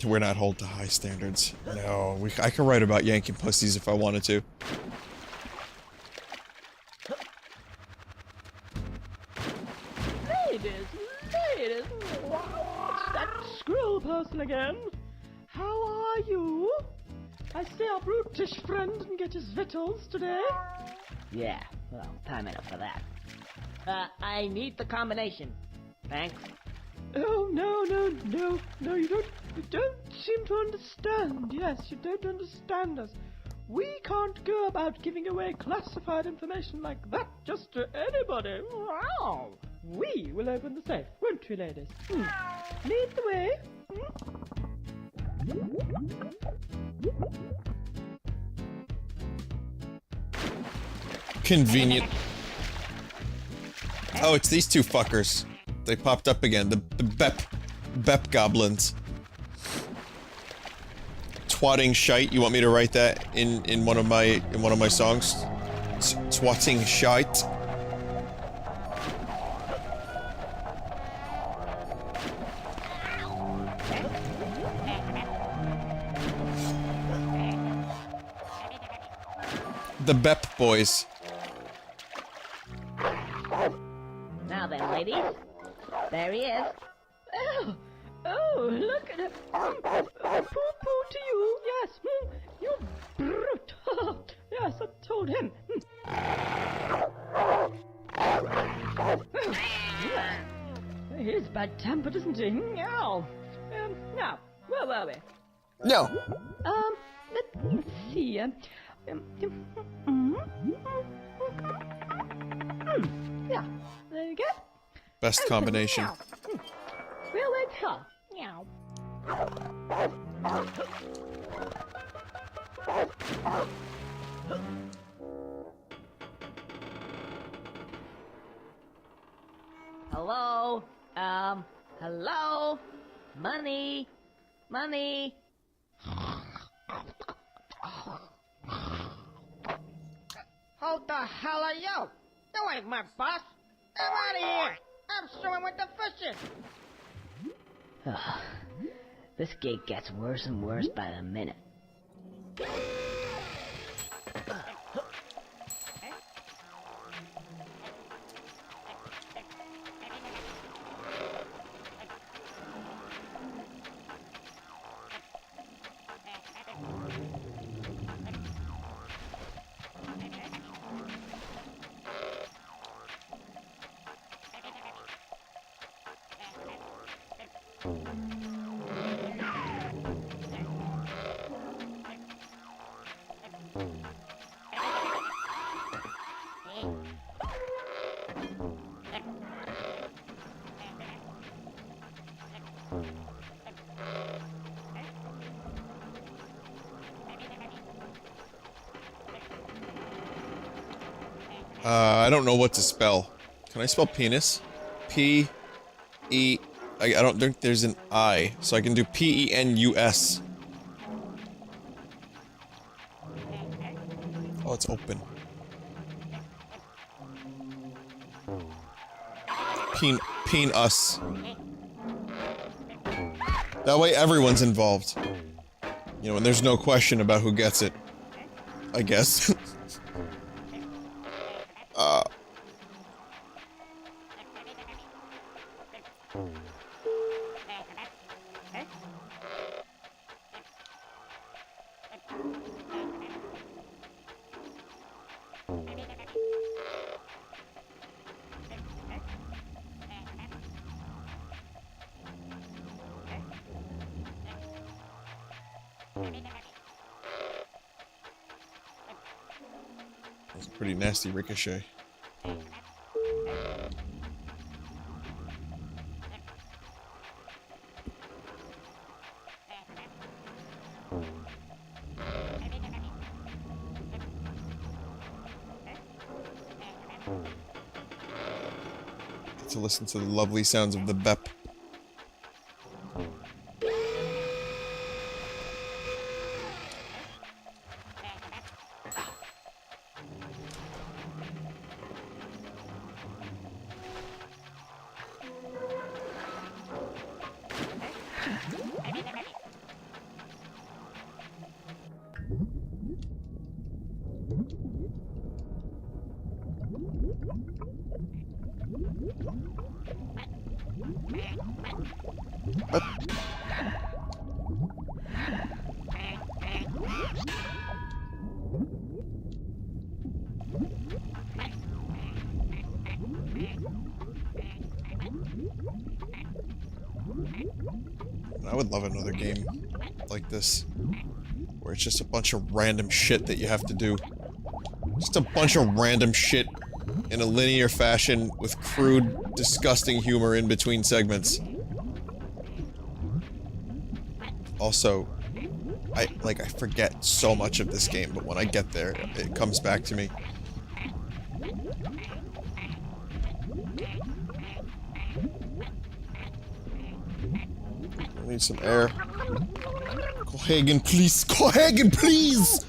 We're not held to high standards. No, I could write about yanking pussies if I wanted to. Ladies, ladies, it's that squirrel person again. How are you? I see our brutish friend didn't get his victuals today. Yeah, well, time enough for that. I need the combination. Thanks. Oh, no, you don't seem to understand. Yes, you don't understand us. We can't go about giving away classified information like that just to anybody. Wow. We will open the safe, won't we, ladies? Lead the way. Convenient. Oh, it's these two fuckers. They popped up again. The Bep goblins. Twatting shite. You want me to write that in one of my songs? Twatting shite. The Bep boys. Now then, ladies. There he is. Oh, look at him. Poo-poo to you. Yes, you brute. Yes, I told him. He's bad-tempered, isn't he? Now, where were we? No. Let's see. Yeah, there you go. Best combination. We'll wait here. Meow. Hello? Hello? Money? Money? Who the hell are you? You ain't my boss. Get out of here. I'm swimming with the fishes. This gig gets worse and worse by the minute. I don't know what to spell. Can I spell penis? P-E... I don't think there's an I, so I can do P-E-N-U-S. Oh, it's open. Peen-us. That way everyone's involved. You know, and there's no question about who gets it. I guess. That's a pretty nasty ricochet. Get to listen to the lovely sounds of the Bep. What? I would love another game like this, where it's just a bunch of random shit that you have to do. Just a bunch of random shit in a linear fashion with crude, disgusting humor in between segments. Also, I forget so much of this game, but when I get there, it comes back to me. I need some air. Cohagen, please! Cohagen, please!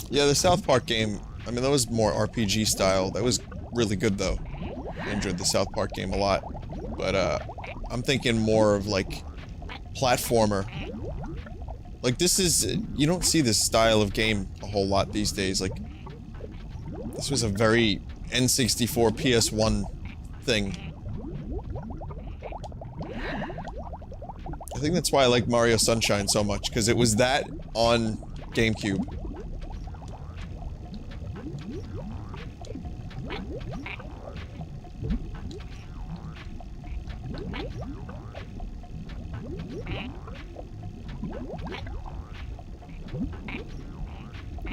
Yeah, the South Park game, I mean, that was more RPG style. That was really good, though. I enjoyed the South Park game a lot. But, I'm thinking more of, like, platformer. Like, this is... You don't see this style of game a whole lot these days. Like, this was a very N64, PS1 thing. I think that's why I like Mario Sunshine so much, because it was that on GameCube.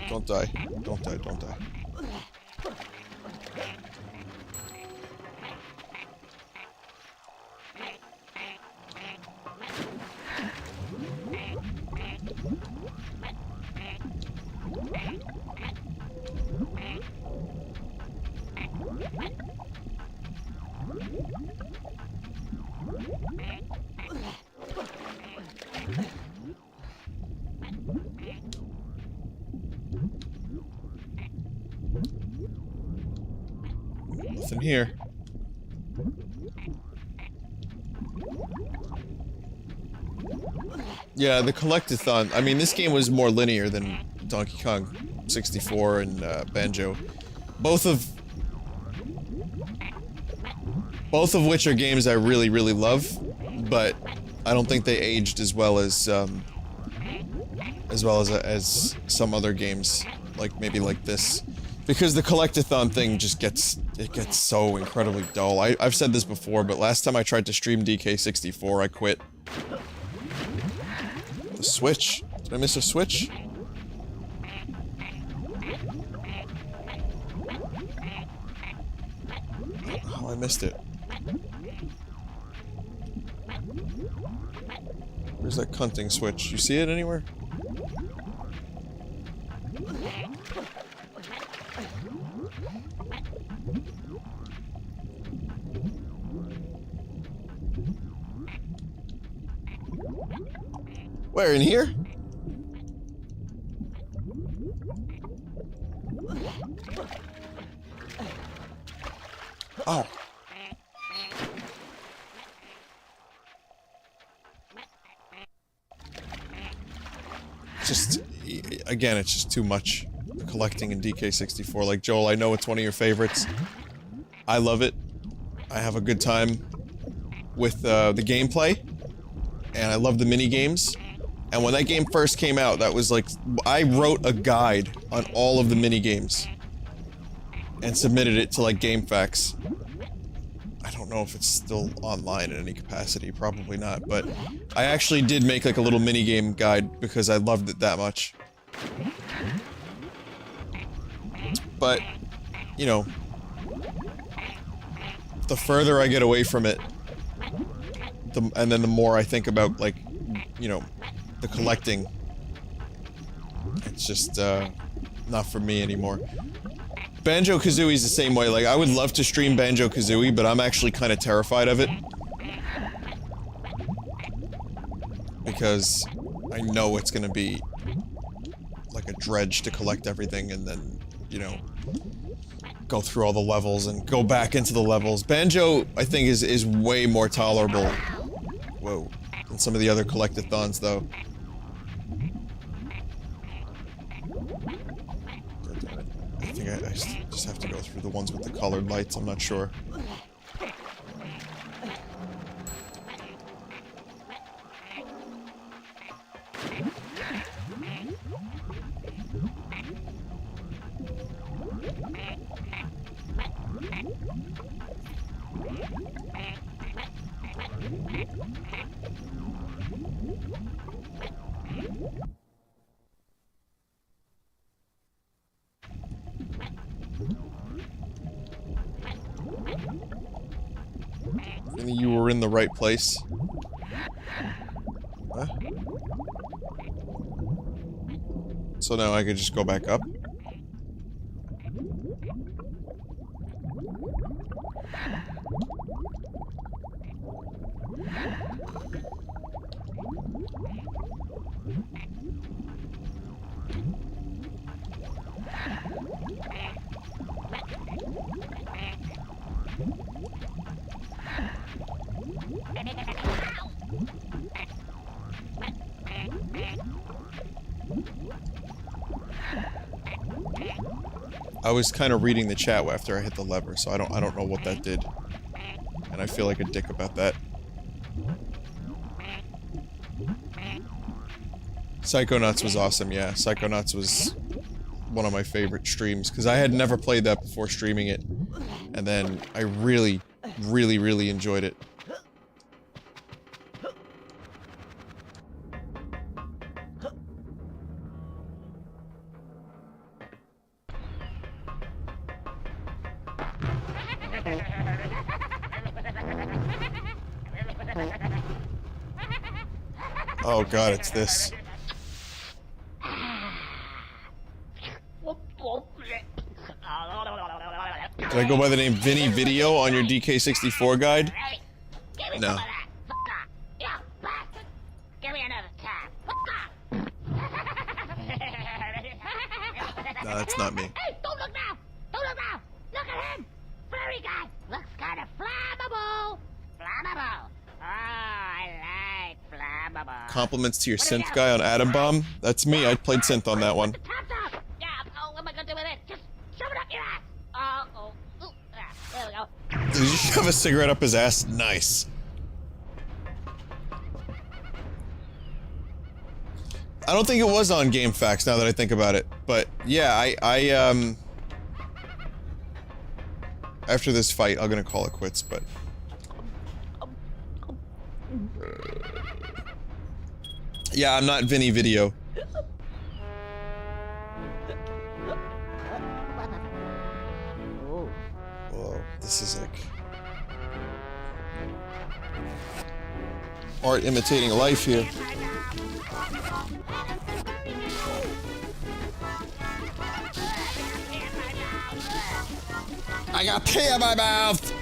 Don't die. Don't die, don't die. Nothing here. Yeah, the collectathon. I mean, this game was more linear than Donkey Kong 64 and Banjo. Both of which are games I really, really love, but I don't think they aged as well as some other games, like maybe like this. Because the collectathon thing just gets so incredibly dull. I've said this before, but last time I tried to stream DK64, I quit. The switch? Did I miss a switch? Oh, I missed it. Where's that cunting switch? You see it anywhere? Where, in here? Oh. Just, again, it's just too much collecting in DK64. Like, Joel, I know it's one of your favorites. I love it. I have a good time with the gameplay. And I love the mini-games. And when that game first came out, that was like... I wrote a guide on all of the mini-games. And submitted it to, like, GameFAQs. I don't know if it's still online in any capacity, probably not, but... I actually did make, like, a little mini-game guide because I loved it that much. But, you know... the further I get away from it... and then the more I think about, like, you know... the collecting, it's just, not for me anymore. Banjo-Kazooie's the same way. Like, I would love to stream Banjo-Kazooie, but I'm actually kind of terrified of it. because I know it's gonna be like a dredge to collect everything and then, you know, go through all the levels and go back into the levels. Banjo, I think, is way more tolerable, whoa, than some of the other collectathons, though. I think I just have to go through the ones with the colored lights, I'm not sure. Vinny, you were in the right place. Huh? So now I could just go back up? I was kind of reading the chat after I hit the lever, so I don't know what that did. And I feel like a dick about that. Psychonauts was awesome, yeah. Psychonauts was one of my favorite streams, because I had never played that before streaming it. And then I really, really, really enjoyed it. Oh god, it's this. Did I go by the name Vinny Video on your DK64 guide? No. No, that's not me. Hey, don't look now! Don't look now! Look at him! Very good! Looks kind of flammable! Flammable! Oh, I like flammable. Compliments to your synth guy on Atom Bomb? That's me, I played synth on that one. Top's up! Yeah, oh, what am I gonna do with it? Just shove it up your ass! Oh, ooh, there we go. Did you shove a cigarette up his ass? Nice. I don't think it was on GameFAQs now that I think about it, but yeah, I after this fight, I'm gonna call it quits, but... Yeah, I'm not Vinny Video. Whoa, this is like... art imitating life here. I got pee in my mouth!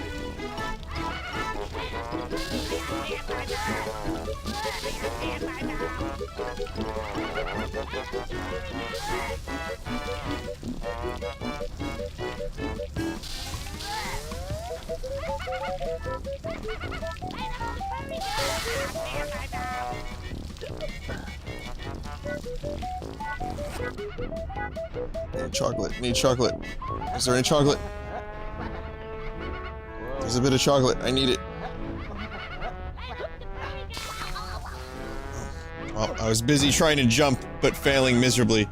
Need chocolate. Need chocolate. Is there any chocolate? There's a bit of chocolate. I need it. Well, I was busy trying to jump, but failing miserably.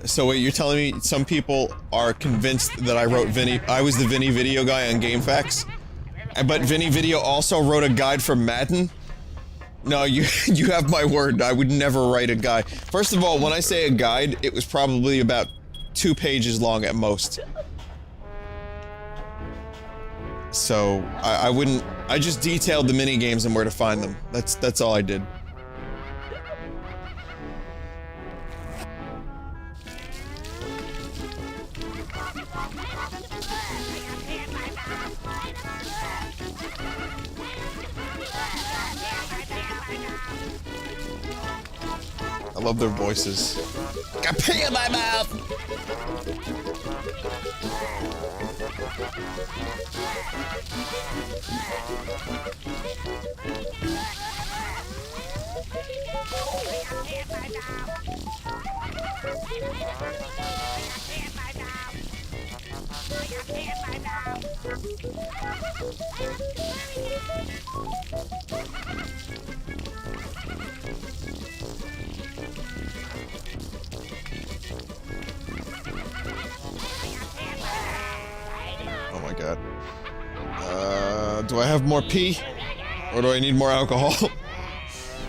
So wait, you're telling me some people are convinced that I wrote I was the Vinny Video guy on GameFAQs? But Vinny Video also wrote a guide for Madden? No, you have my word, I would never write a guide. First of all, when I say a guide, it was probably about 2 pages long at most. So, I wouldn't... I just detailed the mini-games and where to find them. That's all I did. love their voices. Got pee in my mouth! Oh my god. Do I have more pee? Or do I need more alcohol?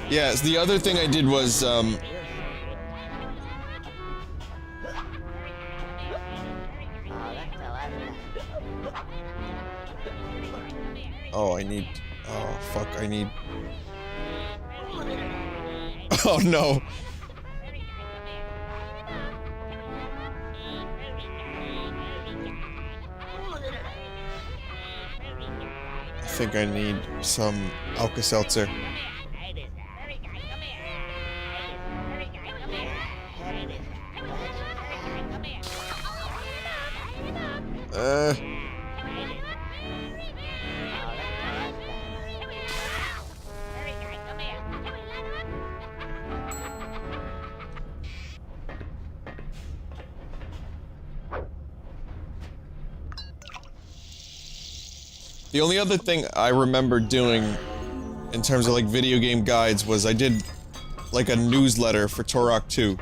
Yes, the other thing I did was, oh, I need... Oh, fuck, I need... Oh, no. I think I need some Alka-Seltzer. The only other thing I remember doing in terms of like video game guides was I did like a newsletter for Turok 2.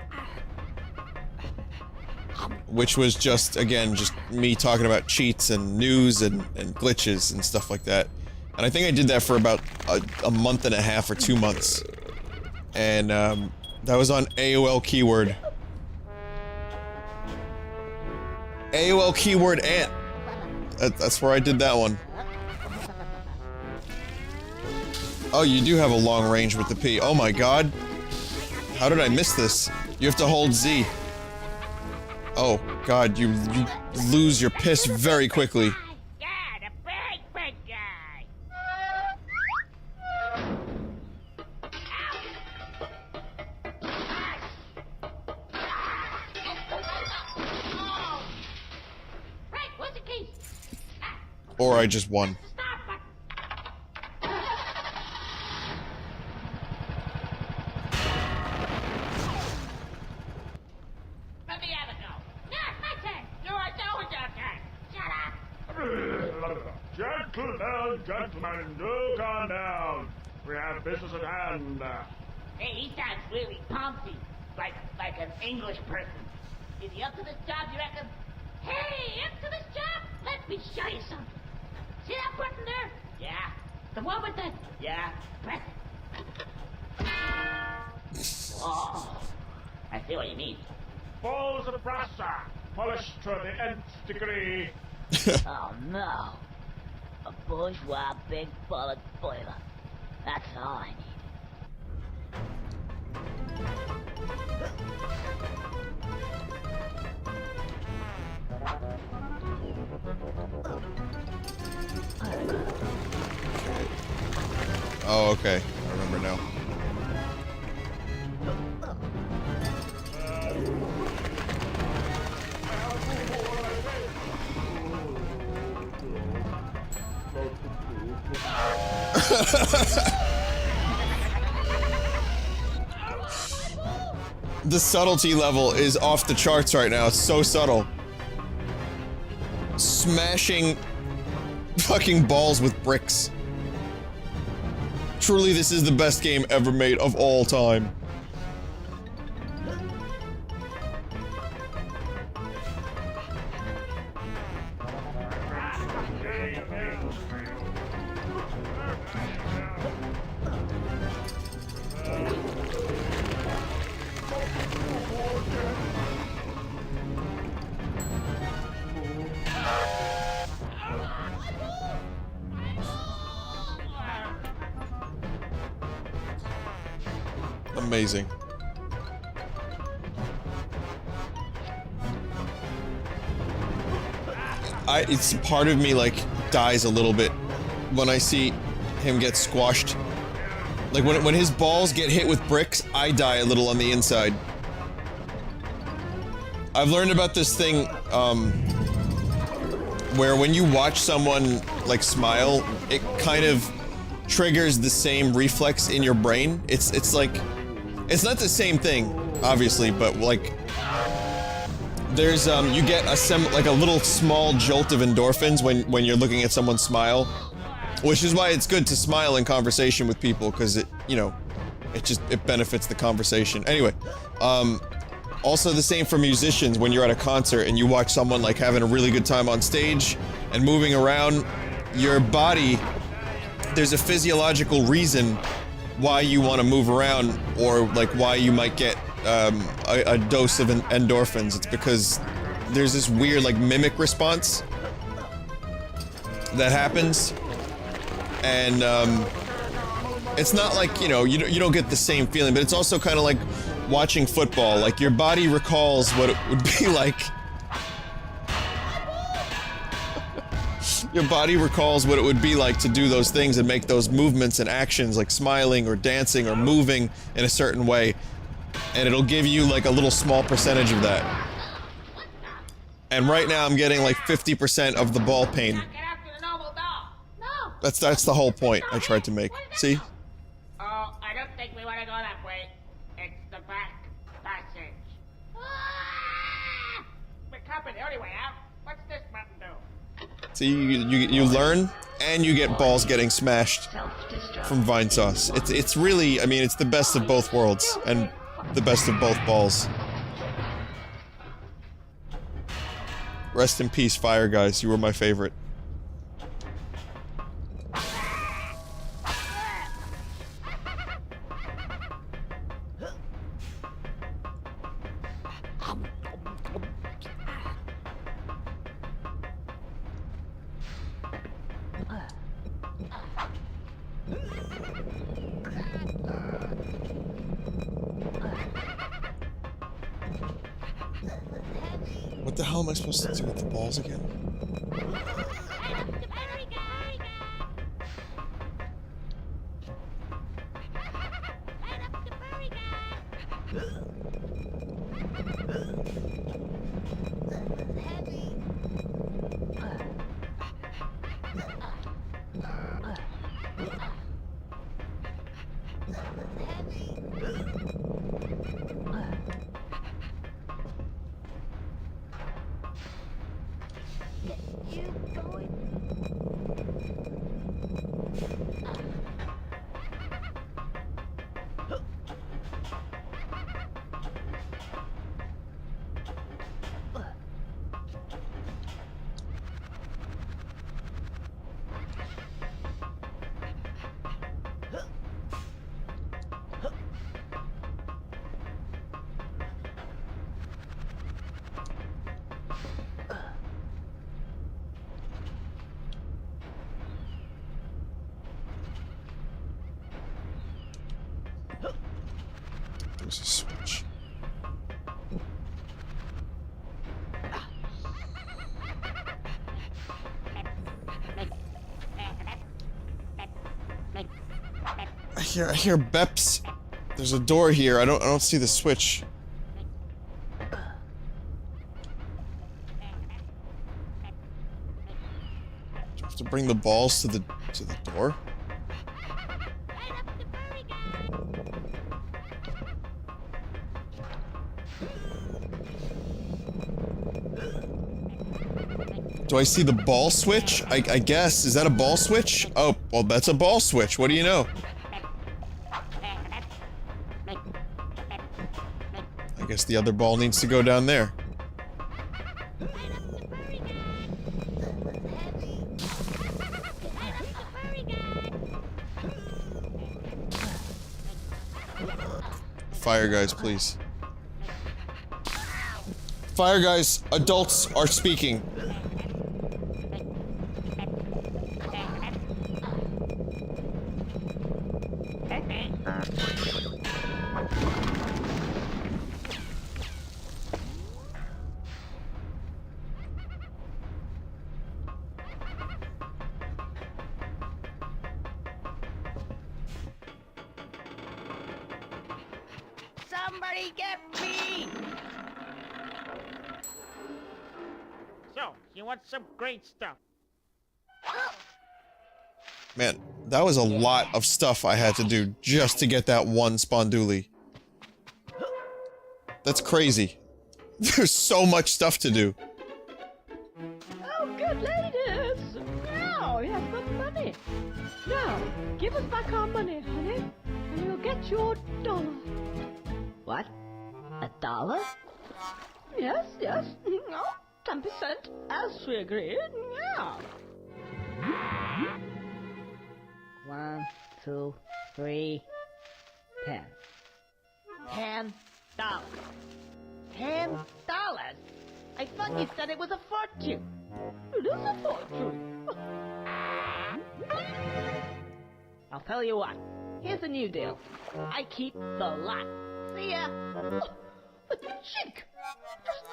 Which was just, again, just me talking about cheats and news and glitches and stuff like that. And I think I did that for about a month and a half or 2 months. And that was on AOL keyword. AOL keyword ant. That's where I did that one. Oh, you do have a long range with the P. Oh my god. How did I miss this? You have to hold Z. Oh god, you lose your piss very quickly. Yeah, the big guy. Right, what's the key? Or I just won. Gentlemen, do calm down. We have business at hand. Hey, he sounds really pumpy, like an English person. Is he up to this job, you reckon? Hey, up to this job? Let me show you something. See that button there? Yeah. The one with the... Yeah, press it. Oh, I see what you mean. Balls of brassa, polished to the nth degree. Oh, no. A bourgeois big bullet boiler. That's all I need. Oh, okay. I remember now. The subtlety level is off the charts right now. It's so subtle. Smashing fucking balls with bricks. Truly, this is the best game ever made of all time. Amazing. It's part of me like dies a little bit when I see him get squashed Like when his balls get hit with bricks, I die a little on the inside. I've learned about this thing, where when you watch someone, like, smile, it kind of triggers the same reflex in your brain. It's like, it's not the same thing, obviously, but, like, there's, you get like a little small jolt of endorphins when you're looking at someone smile. Which is why it's good to smile in conversation with people, because it, you know, it benefits the conversation. Anyway, also the same for musicians when you're at a concert and you watch someone, like, having a really good time on stage and moving around, your body, there's a physiological reason why you want to move around, or, like, why you might get, a dose of endorphins. It's because there's this weird, like, mimic response that happens. And, it's not like, you know, you don't get the same feeling, but it's also kind of like watching football. Like, your body recalls what it would be like. Your body recalls what it would be like to do those things and make those movements and actions, like smiling or dancing or moving in a certain way. And it'll give you, like, a little small percentage of that. And right now I'm getting, like, 50% of the ball pain. That's the whole point I tried to make. See? Oh, I don't think we want to go that way. It's the back passage. Ah! We're covered the only way out. What's this button do? See, you learn, and you get balls getting smashed from Vinesauce. It's really, I mean, it's the best of both worlds, and the best of both balls. Rest in peace, Fire Guys. You were my favorite. What the hell am I supposed to do with the balls again? There's a switch. I hear beps. There's a door here. I don't see the switch. Do I have to bring the balls to the door? Do I see the ball switch? I guess. Is that a ball switch? Oh, well, that's a ball switch. What do you know? I guess the other ball needs to go down there. Fire Guys, please. Fire Guys, adults are speaking. Somebody get me! So, you want some great stuff? Man, that was a lot of stuff I had to do just to get that one Sponduli. That's crazy. There's so much stuff to do. Oh, good ladies! Now, here's the money. Now, give us back our money, honey, and you'll get your dollar. What? $1? Yes, yes. No, 10%, as we agreed. Yeah. 1, 2, 3, 10. $10. $10? I thought you said it was a fortune. It is a fortune. I'll tell you what. Here's a new deal. I keep the lot. See ya. Oh, the cheek.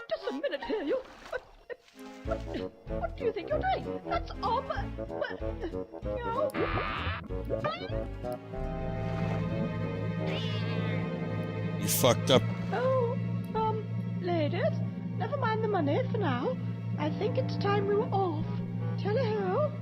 Just a minute here, you. What do you think you're doing? That's all but you know. You fucked up. Oh, ladies, never mind the money for now. I think it's time we were off. Tally-ho.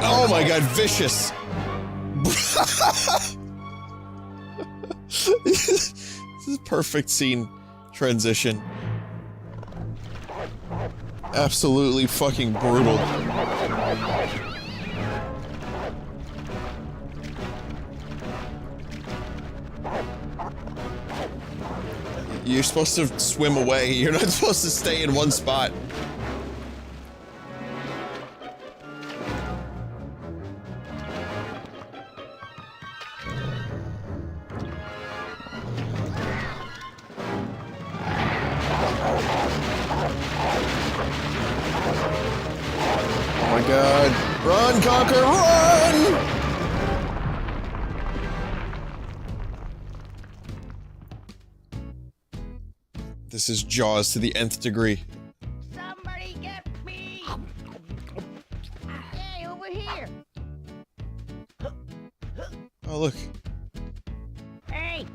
Oh my god, vicious! This is a perfect scene transition. Absolutely fucking brutal. You're supposed to swim away. You're not supposed to stay in one spot. Oh my god. Run, Conker, run! This is Jaws to the nth degree. Somebody get me! Hey, over here! Oh look. Hey!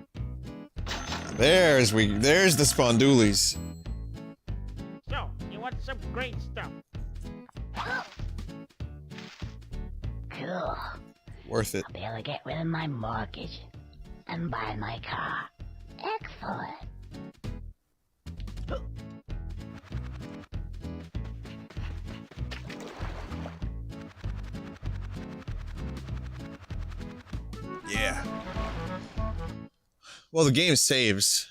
There's the Spondulis. So, you want some great stuff? Cool. Worth it. I'll be able to get rid of my mortgage and buy my car. Excellent. Yeah. Well, the game saves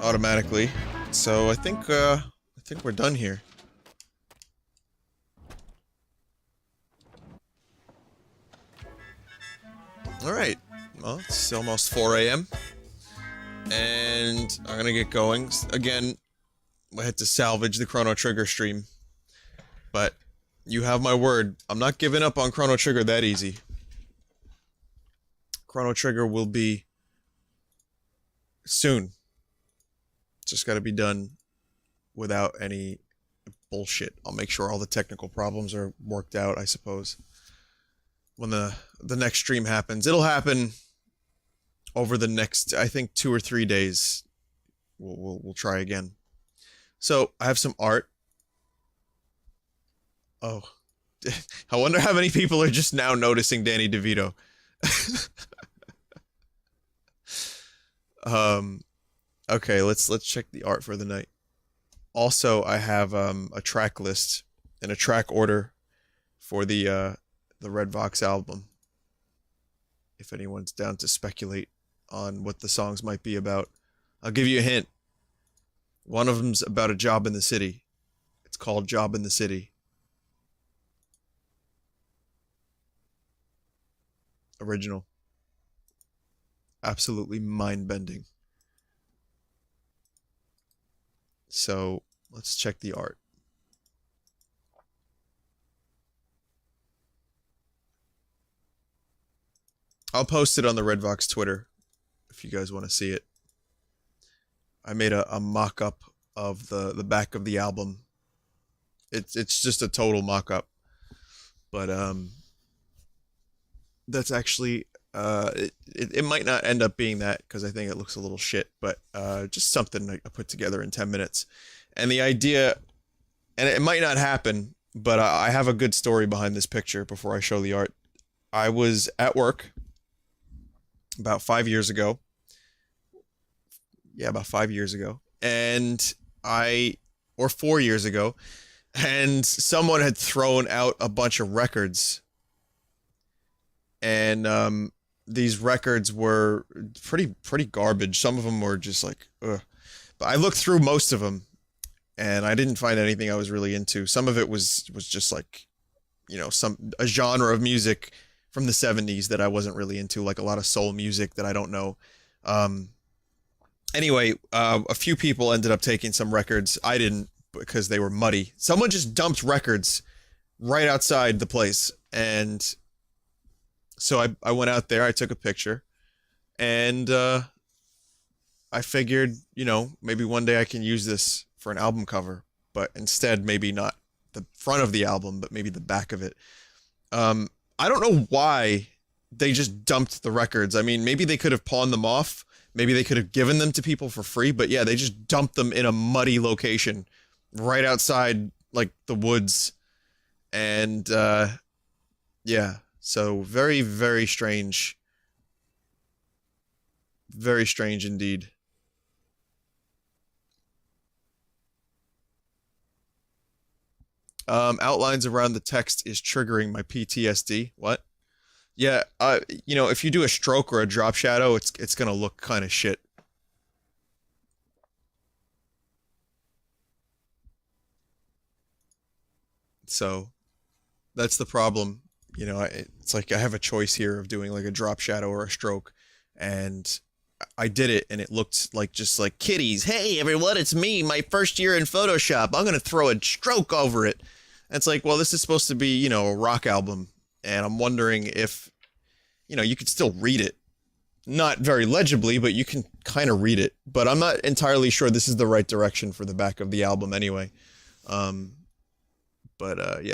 automatically, so I think we're done here. All right. Well, it's almost 4 a.m. and I'm gonna get going again. I had to salvage the Chrono Trigger stream, but you have my word. I'm not giving up on Chrono Trigger that easy. Chrono Trigger will be soon. Just got to be done without any bullshit. I'll make sure all the technical problems are worked out, I suppose. When the next stream happens, it'll happen over the next, I think, 2 or 3 days. We'll try again. So I have some art. Oh, I wonder how many people are just now noticing Danny DeVito. Okay, let's check the art for the night. Also, I have a track list and a track order for the Red Vox album. If anyone's down to speculate on what the songs might be about, I'll give you a hint. One of them's about a job in the city. It's called Job in the City. Original. Absolutely mind-bending. So, let's check the art. I'll post it on the Redvox Twitter if you guys want to see it. I made a mock-up of the back of the album. It's just a total mock-up. But that's actually it might not end up being that because I think it looks a little shit, but just something I put together in 10 minutes. And the idea, and it might not happen, but I have a good story behind this picture before I show the art. I was at work about 5 years ago. Yeah, about 5 years ago. And or 4 years ago, and someone had thrown out a bunch of records. And these records were pretty garbage. Some of them were just like, ugh. But I looked through most of them, and I didn't find anything I was really into. Some of it was just like, you know, a genre of music from the 70s that I wasn't really into, like a lot of soul music that I don't know. Anyway, a few people ended up taking some records. I didn't, because they were muddy. Someone just dumped records right outside the place, and so I went out there, I took a picture, and I figured, you know, maybe one day I can use this for an album cover, but instead maybe not the front of the album, but maybe the back of it. I don't know why they just dumped the records. I mean, maybe they could have pawned them off. Maybe they could have given them to people for free, but yeah, they just dumped them in a muddy location right outside, like, the woods. And, yeah, so very, very strange. Very strange indeed. Outlines around the text is triggering my PTSD. What? Yeah, you know, if you do a stroke or a drop shadow, it's gonna look kind of shit. So, that's the problem. You know, it's like I have a choice here of doing like a drop shadow or a stroke, and I did it, and it looked like just like kitties. Hey everyone, it's me, my first year in Photoshop. I'm gonna throw a stroke over it. And it's like, well, this is supposed to be, you know, a rock album, and I'm wondering if, you know, you could still read it. Not very legibly, but you can kind of read it. But I'm not entirely sure this is the right direction for the back of the album anyway. Yeah,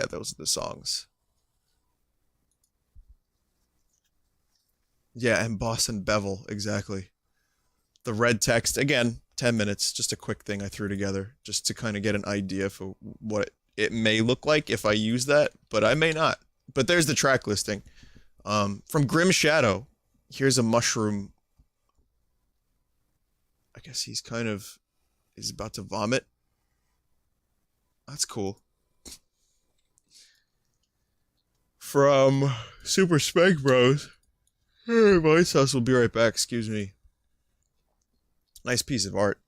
those are the songs. Yeah, emboss and bevel, exactly. The red text, again, 10 minutes, just a quick thing I threw together, just to kind of get an idea for what it may look like if I use that, but I may not. But there's the track listing. From Grim Shadow, here's a mushroom. I guess he's about to vomit. That's cool. From Super Spank Bros. Hey, Vinesauce will be right back, excuse me. Nice piece of art.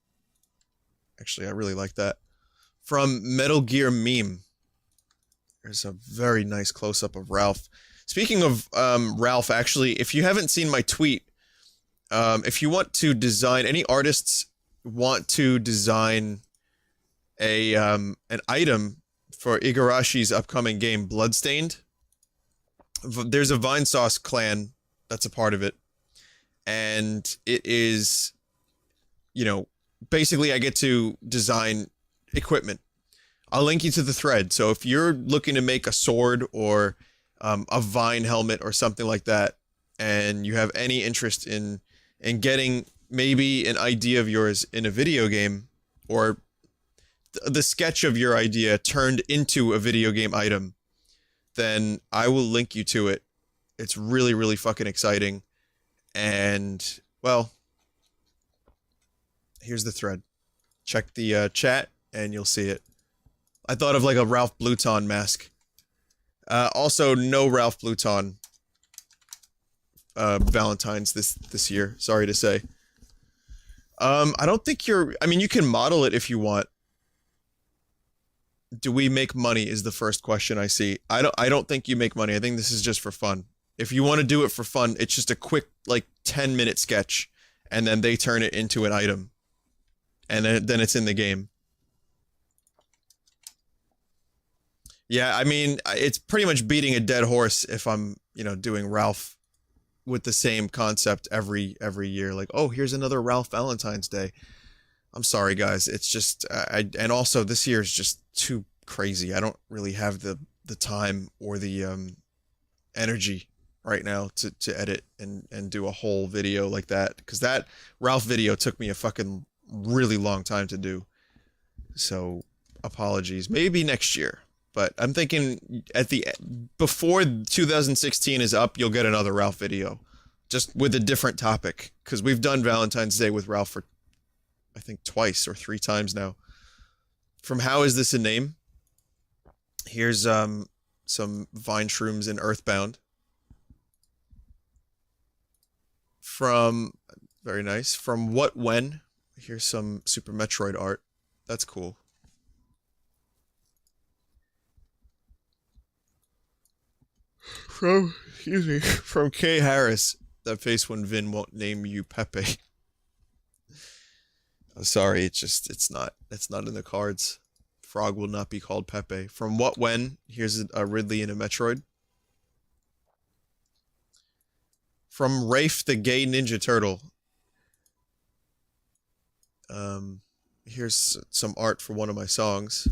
Actually, I really like that. From Metal Gear Meme. There's a very nice close-up of Ralph. Speaking of Ralph, actually, if you haven't seen my tweet, if you want to design, any artists want to design an item for Igarashi's upcoming game, Bloodstained, there's a Vinesauce clan that's a part of it, and it is, you know, basically I get to design equipment. I'll link you to the thread, so if you're looking to make a sword or a Vine helmet or something like that, and you have any interest in getting maybe an idea of yours in a video game, or the sketch of your idea turned into a video game item, then I will link you to it. It's really, really fucking exciting. And, well, here's the thread. Check the chat, and you'll see it. I thought of like a Ralph Bluton mask. Also, no Ralph Bluton Valentine's this year, sorry to say. I don't think I mean, you can model it if you want. Do we make money is the first question I see. I don't think you make money. I think this is just for fun. If you want to do it for fun, it's just a quick, like, 10-minute sketch, and then they turn it into an item. And then it's in the game. Yeah, I mean, it's pretty much beating a dead horse if I'm, you know, doing Ralph with the same concept every year. Like, oh, here's another Ralph Valentine's Day. I'm sorry, guys. It's just and also this year is just too crazy. I don't really have the time or the energy right now to edit and do a whole video like that, because that Ralph video took me a fucking really long time to do. So apologies. Maybe next year. But I'm thinking before 2016 is up, you'll get another Ralph video, just with a different topic, because we've done Valentine's Day with Ralph for, I think, twice or 3 times now. From How Is This a Name? Here's some Vine Shrooms in Earthbound. From, very nice, from What When? Here's some Super Metroid art. That's cool. From K. Harris, that face when Vin won't name you Pepe. I'm sorry, it's not in the cards. Frog will not be called Pepe. From What When? Here's a Ridley and a Metroid. From Rafe the Gay Ninja Turtle. Here's some art for one of my songs.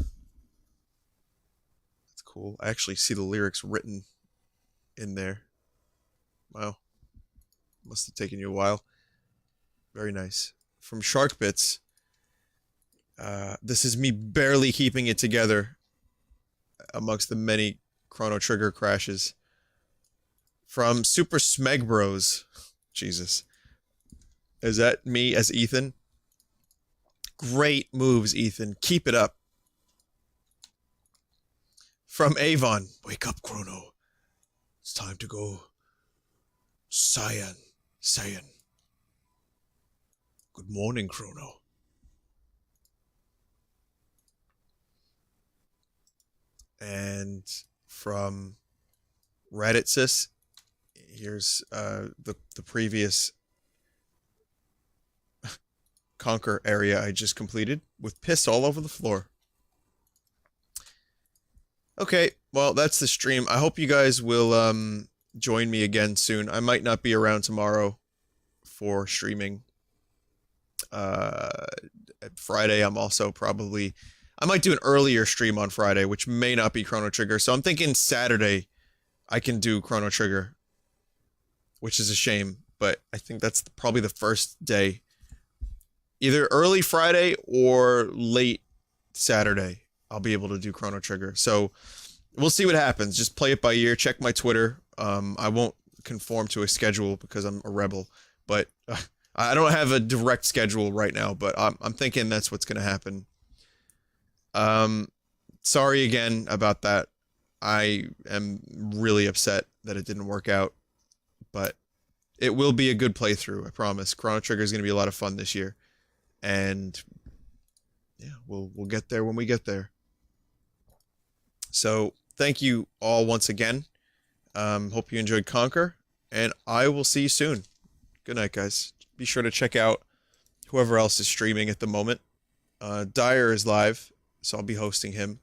That's cool. I actually see the lyrics written in there. Wow. Must have taken you a while. Very nice. From Shark Bits. This is me barely keeping it together amongst the many Chrono Trigger crashes. From Super Smeg Bros. Jesus. Is that me as Ethan? Great moves, Ethan. Keep it up. From Avon. Wake up, Chrono. It's time to go. Saiyan. Good morning, Chrono. And from Reddit Sis, here's the previous Conker area I just completed with piss all over the floor. Okay, well, that's the stream. I hope you guys will join me again soon. I might not be around tomorrow for streaming. Friday, I'm also probably... I might do an earlier stream on Friday, which may not be Chrono Trigger. So I'm thinking Saturday I can do Chrono Trigger, which is a shame. But I think that's probably the first day. Either early Friday or late Saturday, I'll be able to do Chrono Trigger. So we'll see what happens. Just play it by ear. Check my Twitter. I won't conform to a schedule because I'm a rebel. But I don't have a direct schedule right now. But I'm thinking that's what's going to happen. Sorry again about that. I am really upset that it didn't work out. But it will be a good playthrough, I promise. Chrono Trigger is going to be a lot of fun this year. And yeah, we'll get there when we get there. So thank you all once again. Hope you enjoyed Conker, and I will see you soon. Good night, guys. Be sure to check out whoever else is streaming at the moment. Dyer is live, so I'll be hosting him.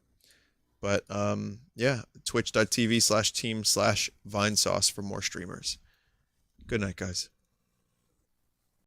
But yeah, twitch.tv/team/Vinesauce for more streamers. Good night, guys.